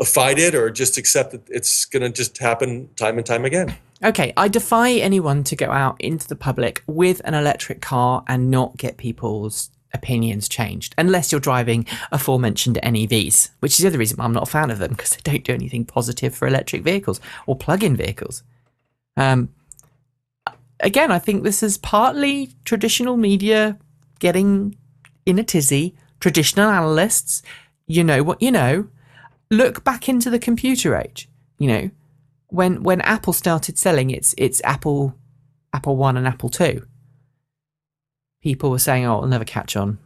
fight it, or just accept that it's going to just happen time and time again. Okay, I defy anyone to go out into the public with an electric car and not get people's opinions changed, unless you're driving aforementioned NEVs, which is the other reason I'm not a fan of them, because they don't do anything positive for electric vehicles or plug-in vehicles. Again, I think this is partly traditional media getting in a tizzy, traditional analysts, what you know. Look back into the computer age, when Apple started selling its Apple 1 and Apple 2. People were saying, oh, it'll never catch on.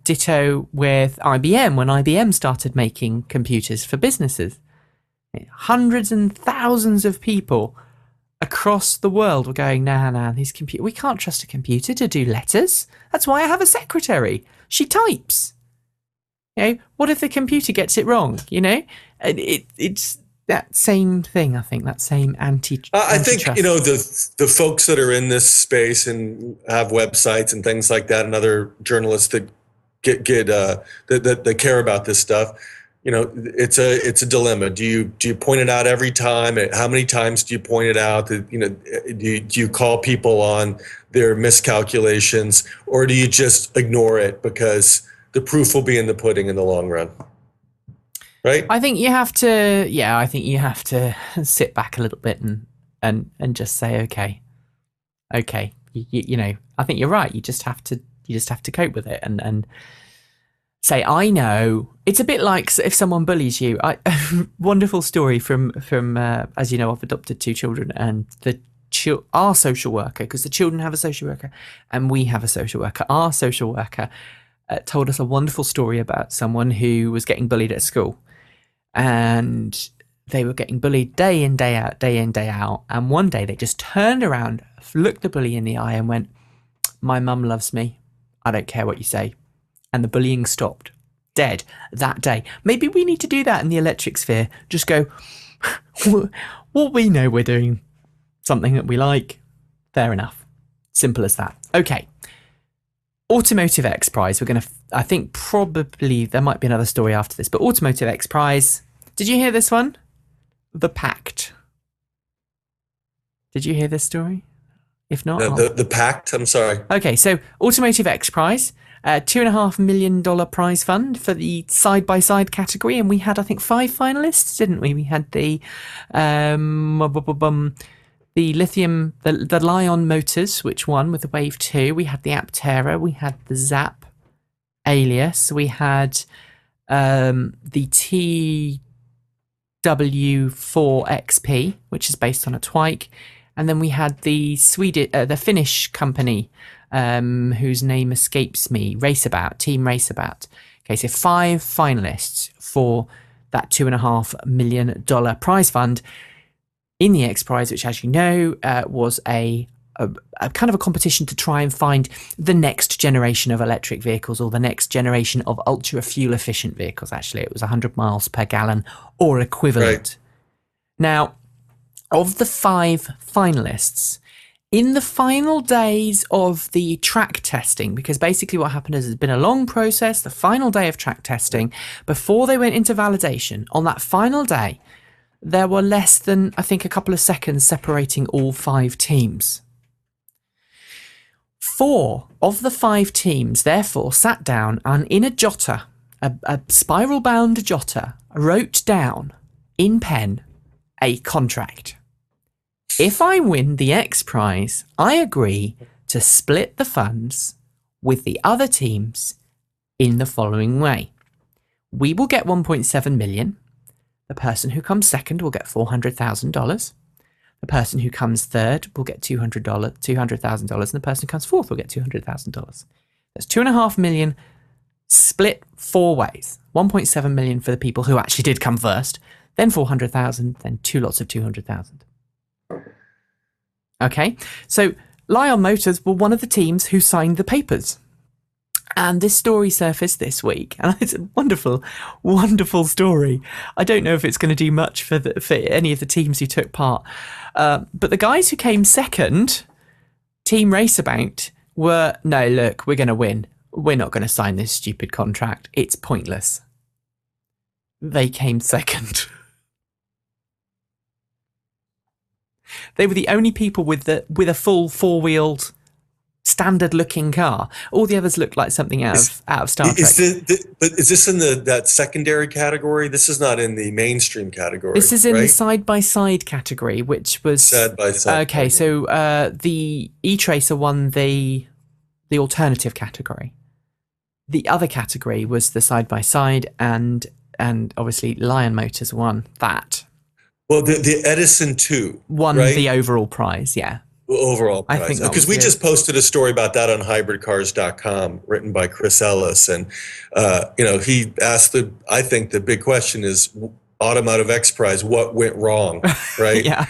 Ditto with IBM, when IBM started making computers for businesses. Hundreds and thousands of people across the world were going, nah, we can't trust a computer to do letters. That's why I have a secretary. She types. What if the computer gets it wrong? It's that same thing. I think that same antitrust. I think the folks that are in this space and have websites and things like that, and other journalists that that care about this stuff. It's a dilemma. Do you point it out every time? How many times do you point it out? Do you call people on their miscalculations, or do you just ignore it because the proof will be in the pudding in the long run? Right? I think you have to. Yeah, I think you have to sit back a little bit and just say, okay. I think you're right. You just have to cope with it and say, I know. It's a bit like if someone bullies you. Wonderful story from as you know, I've adopted 2 children, and the our social worker, because the children have a social worker and we have a social worker. Our social worker told us a wonderful story about someone who was getting bullied at school, and they were getting bullied day in, day out, day in, day out. And one day they just turned around, looked the bully in the eye and went, "My mum loves me. I don't care what you say." And the bullying stopped. Dead that day. Maybe we need to do that in the electric sphere. Just go, well, we know we're doing something that we like. Fair enough. Simple as that. Okay. Automotive X Prize. We're going to, I think probably there might be another story after this, but Automotive X Prize. Did you hear this one? The Pact. Did you hear this story? If not, the Pact. I'm sorry. Okay, so Automotive X Prize, $2.5 million prize fund for the side-by-side category, and we had, I think, 5 finalists, didn't we? We had the lithium, the Lion Motors, which won with the Wave 2. We had the Aptera. We had the Zap Alias. We had the TW4XP, which is based on a Twike. And then we had the Finnish company, whose name escapes me, Team Raceabout. Okay, so 5 finalists for that $2.5 million prize fund in the X Prize, which, as you know, was a kind of a competition to try and find the next generation of electric vehicles, or the next generation of ultra fuel efficient vehicles. Actually, it was 100 miles per gallon or equivalent. Right. Now, of the 5 finalists, in the final days of the track testing, because basically what happened is it's been a long process, the final day of track testing, before they went into validation, on that final day, there were less than, I think, a couple of seconds separating all 5 teams. 4 of the 5 teams, therefore, sat down and in a jotter, a spiral-bound jotter, wrote down in pen a contract. If I win the X Prize, I agree to split the funds with the other teams in the following way. We will get $1.7 million. The person who comes second will get $400,000. The person who comes third will get $200,000, and the person who comes fourth will get $200,000. That's $2.5 million split 4 ways. $1.7 million for the people who actually did come first, then $400,000, then 2 lots of $200,000. Okay, so Lion Motors were one of the teams who signed the papers. And this story surfaced this week, and it's a wonderful, wonderful story. I don't know if it's going to do much for any of the teams who took part. But the guys who came second, Team Raceabout, were, no, look, we're going to win. We're not going to sign this stupid contract. It's pointless. They came second. They were the only people with a full 4-wheeled, standard-looking car. All the others looked like something out of Star Trek. But is this in that secondary category? This is not in the mainstream category. This is in right? the side-by-side category, which was side-by-side. Okay, so the E-Tracer won the alternative category. The other category was the side-by-side, and obviously Lion Motors won that. Well, the Edison 2 won right? the overall prize, yeah. Overall prize. I think Because we just posted a story about that on hybridcars.com, written by Chris Ellis, and he asked I think the big question is, Automotive X Prize, what went wrong, right? Yeah.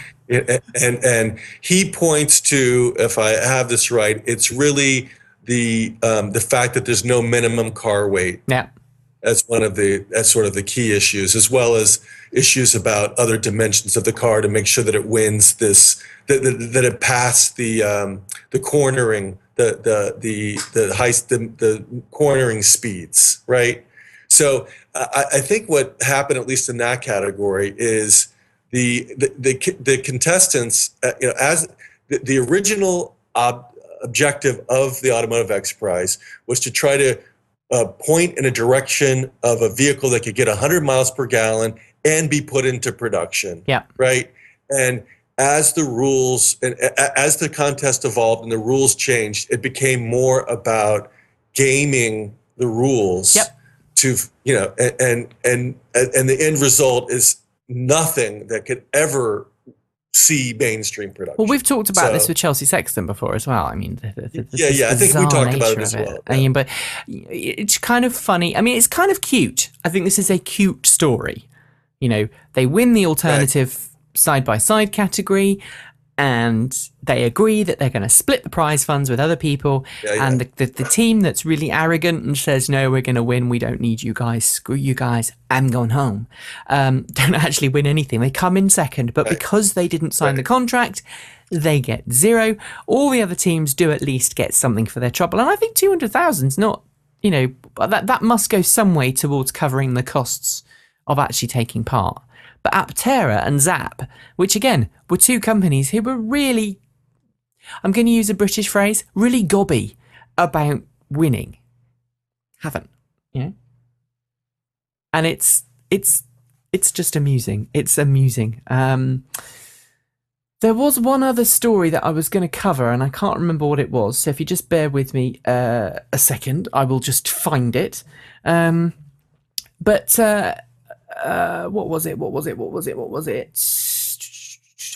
And he points to, if I have this right, it's really the fact that there's no minimum car weight. Yeah. As sort of the key issues, as well as issues about other dimensions of the car to make sure that it wins this, that it passed the cornering, the cornering speeds, right? So I think what happened, at least in that category, is the contestants, as the original objective of the Automotive X Prize was to try to point in a direction of a vehicle that could get 100 miles per gallon and be put into production. Yeah. Right. And as the rules and as the contest evolved and the rules changed, it became more about gaming the rules. Yep. To and the end result is nothing that could ever see mainstream production. Well, we've talked about this So, with Chelsea Sexton before as well. I mean, yeah, I think we bizarre talked about it nature as of well. I mean, but it's kind of funny. I mean, it's kind of cute. I think this is a cute story. You know, they win the alternative side-by-side category, and they agree that they're going to split the prize funds with other people. And the team that's really arrogant and says, no, we're going to win, we don't need you guys, screw you guys, I'm going home, don't actually win anything. They come in second, but because they didn't sign the contract, they get 0. All the other teams do at least get something for their trouble. And I think 200,000 is not, you know, that must go some way towards covering the costs of actually taking part. But Aptera and Zap, which again were 2 companies who were really, I'm going to use a British phrase, really gobby about winning, haven't, you know? And it's just amusing. It's amusing. There was one other story that I was going to cover, and I can't remember what it was. So if you just bear with me a second, I will just find it. What was it?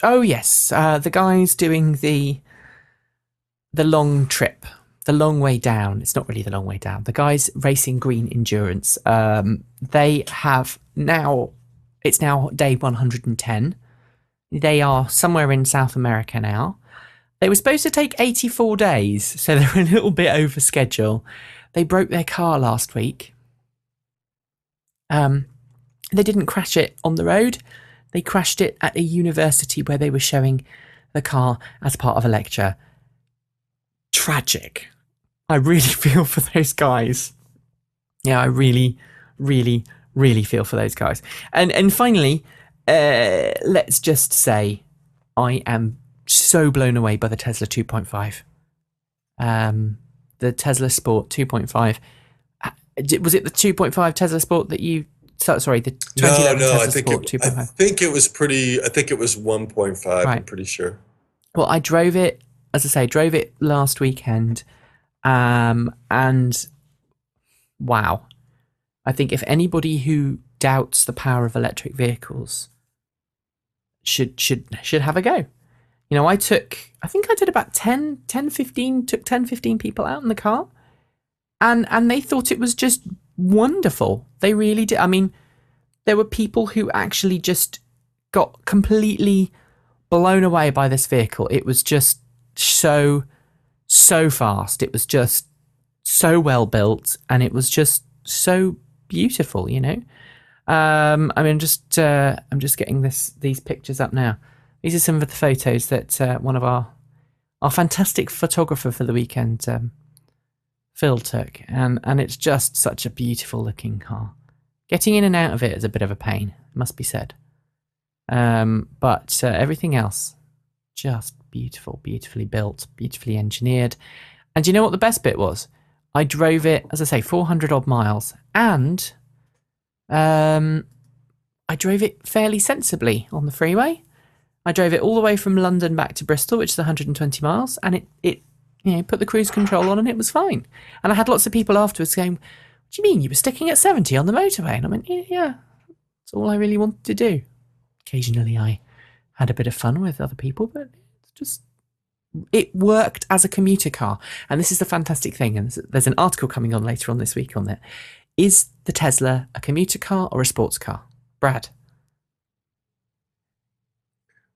Oh yes, the guys doing the long trip, the long way down. It's not really the long way down. The guys racing Green Endurance. They have now. It's now day 110. They are somewhere in South America now. They were supposed to take 84 days, so they're a little bit over schedule. They broke their car last week. They didn't crash it on the road. They crashed it at a university where they were showing the car as part of a lecture. Tragic. I really feel for those guys. Yeah, I really, really, really feel for those guys. And finally, let's just say I am so blown away by the Tesla 2.5. The Tesla Sport 2.5. Was it the 2.5 Tesla Sport that you... Sorry, the 2011 Tesla Sport 2.5. I think it was 1.5. Right. I'm pretty sure. Well, I drove it, as I say, drove it last weekend, and wow. I think if anybody who doubts the power of electric vehicles should have a go. You know, I think I did about 15 people out in the car, and they thought it was just wonderful. They really did. I mean, there were people who actually just got completely blown away by this vehicle. It was just so fast. It was just so well built, and it was just so beautiful, you know. I mean, I'm just getting these pictures up now. These are some of the photos that one of our fantastic photographer for the weekend, Phil, took, and it's just such a beautiful looking car. Getting in and out of it is a bit of a pain, must be said. But everything else, just beautiful, beautifully built, beautifully engineered. And do you know what the best bit was? I drove it, as I say, 400 odd miles, and I drove it fairly sensibly on the freeway. I drove it all the way from London back to Bristol, which is 120 miles, and it you know, put the cruise control on and it was fine. And I had lots of people afterwards going, what do you mean you were sticking at 70 on the motorway? And I went, yeah, that's all I really wanted to do. Occasionally I had a bit of fun with other people, but it worked as a commuter car. And this is the fantastic thing, and there's an article coming on later on this week on that. Is the Tesla a commuter car or a sports car? Brad?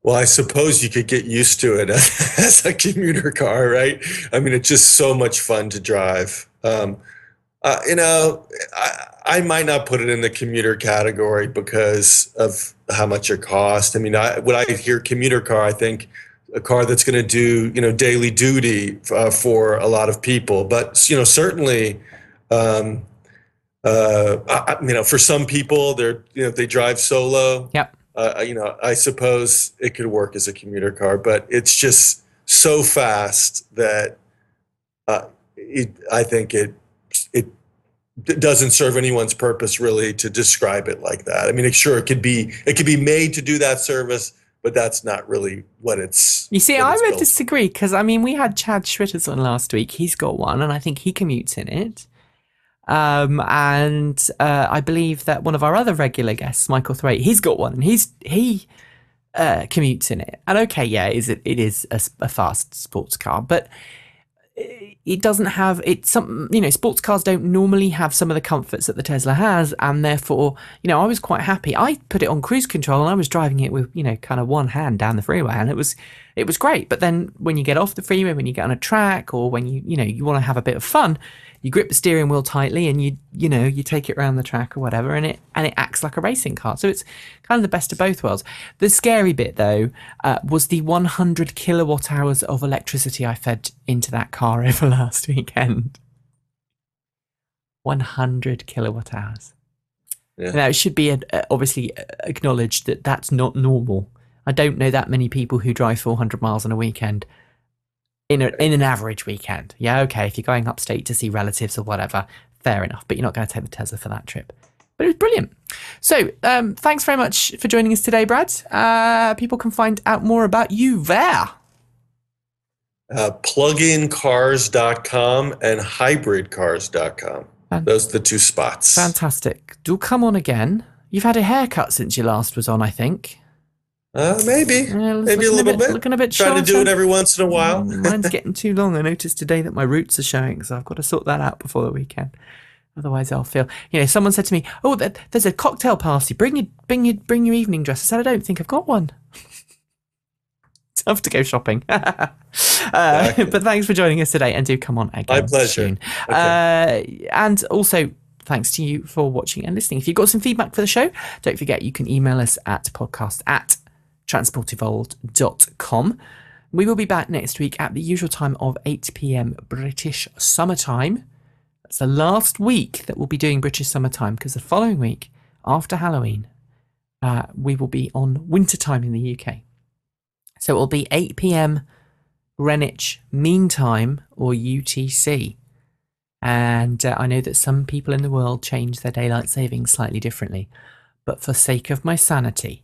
Well, I suppose you could get used to it as a commuter car, right? I mean, it's just so much fun to drive. You know, I might not put it in the commuter category because of how much it costs. I mean, when I hear commuter car, I think a car that's going to do, you know, daily duty for a lot of people. But, you know, certainly, you know, for some people, they drive solo. Yep. You know, I suppose it could work as a commuter car, but it's just so fast that I think it doesn't serve anyone's purpose really to describe it like that. I mean, it could be made to do that service, but that's not really what it's. You see, I would disagree, because I mean, we had Chad Schwitters on last week. He's got one, and I think he commutes in it. And I believe that one of our other regular guests, Michael Thwaite, he's got one, and he commutes in it. And okay, yeah, it is a fast sports car, but it doesn't have sports cars don't normally have some of the comforts that the Tesla has, and therefore, I was quite happy. I put it on cruise control and I was driving it with, kind of one hand down the freeway, and it was great. But then when you get off the freeway, when you get on a track, or when you want to have a bit of fun, you grip the steering wheel tightly and you take it around the track or whatever, and it acts like a racing car. So it's kind of the best of both worlds. The scary bit though was the 100 kilowatt hours of electricity I fed into that car over last weekend. 100 kilowatt hours. Yeah. Now it should be obviously acknowledged that that's not normal. I don't know that many people who drive 400 miles on a weekend. In an average weekend. Yeah, okay, if you're going upstate to see relatives or whatever, fair enough, but you're not going to take the Tesla for that trip. But it was brilliant. So, thanks very much for joining us today, Brad. People can find out more about you there. Plugincars.com and hybridcars.com. Those are the two spots. Fantastic. Do come on again. You've had a haircut since you last was on, I think. Maybe a little bit. Looking a bit Trying to do it every once in a while. Mine's getting too long. I noticed today that my roots are showing, so I've got to sort that out before the weekend. Otherwise, I'll feel. Someone said to me, "Oh, there's a cocktail party. Bring your evening dress." I said, "I don't think I've got one." Tough to go shopping. But thanks for joining us today, and do come on again. My pleasure. Soon. Okay. And also, thanks to you for watching and listening. If you've got some feedback for the show, don't forget you can email us at podcast@transportevolved.com. We will be back next week at the usual time of 8 p.m. British summertime. That's the last week that we'll be doing British summertime, because the following week, after Halloween, we will be on wintertime in the UK. So it will be 8 p.m. Greenwich Mean Time, or UTC. And I know that some people in the world change their daylight savings slightly differently. But for sake of my sanity,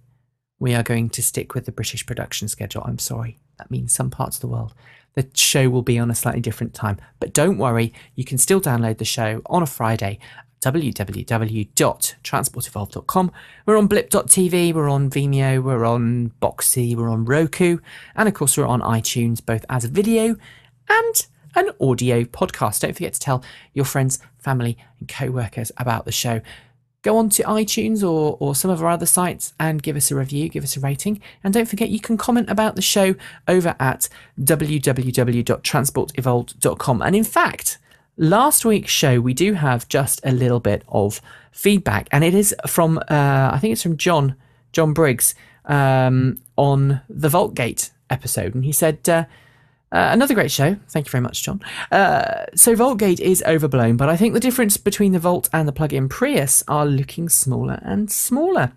we are going to stick with the British production schedule. I'm sorry. That means some parts of the world, the show will be on a slightly different time. But don't worry, you can still download the show on a Friday, www.transportevolved.com. We're on blip.tv, we're on Vimeo, we're on Boxy, we're on Roku, and of course we're on iTunes, both as a video and an audio podcast. Don't forget to tell your friends, family and co-workers about the show. Go on to iTunes or some of our other sites and give us a review, give us a rating. And don't forget, you can comment about the show over at www.transportevolved.com. And in fact, last week's show, we do have just a little bit of feedback. And it is from, I think it's from John Briggs on the Voltgate episode. And he said, another great show. Thank you very much, John. So Voltgate is overblown, but I think the difference between the Volt and the plug-in Prius are looking smaller and smaller.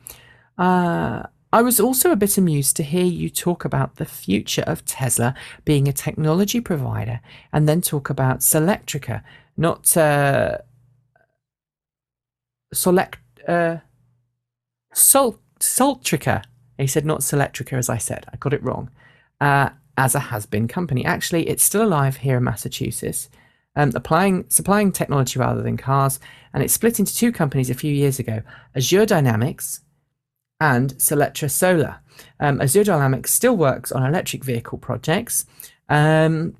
I was also a bit amused to hear you talk about the future of Tesla being a technology provider, and then talk about Solectrica, not Solectrica. He said not Solectrica, as I said. I got it wrong. As a has-been company. Actually, it's still alive here in Massachusetts, supplying technology rather than cars, and it split into two companies a few years ago, Azure Dynamics and Solectra Solar. Azure Dynamics still works on electric vehicle projects, and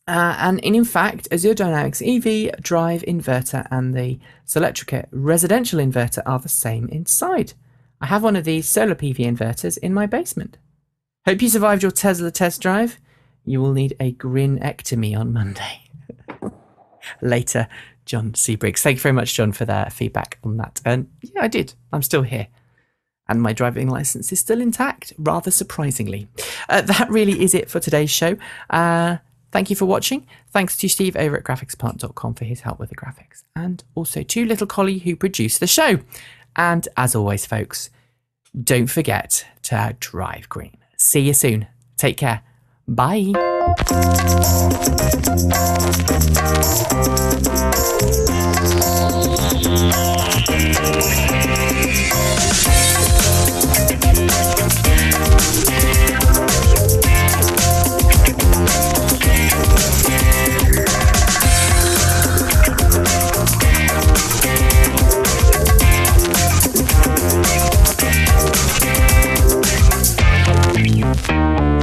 in fact, Azure Dynamics EV drive inverter and the Solectrica residential inverter are the same inside. I have one of these solar PV inverters in my basement. Hope you survived your Tesla test drive. You will need a grinectomy on Monday. Later, John C. Briggs. Thank you very much, John, for that feedback on that. And yeah, I did. I'm still here. And my driving license is still intact, rather surprisingly. That really is it for today's show. Thank you for watching. Thanks to Steve over at graphicspart.com for his help with the graphics. And also to Little Collie, who produced the show. And as always, folks, don't forget to drive green. See you soon. Take care. Bye. Bye.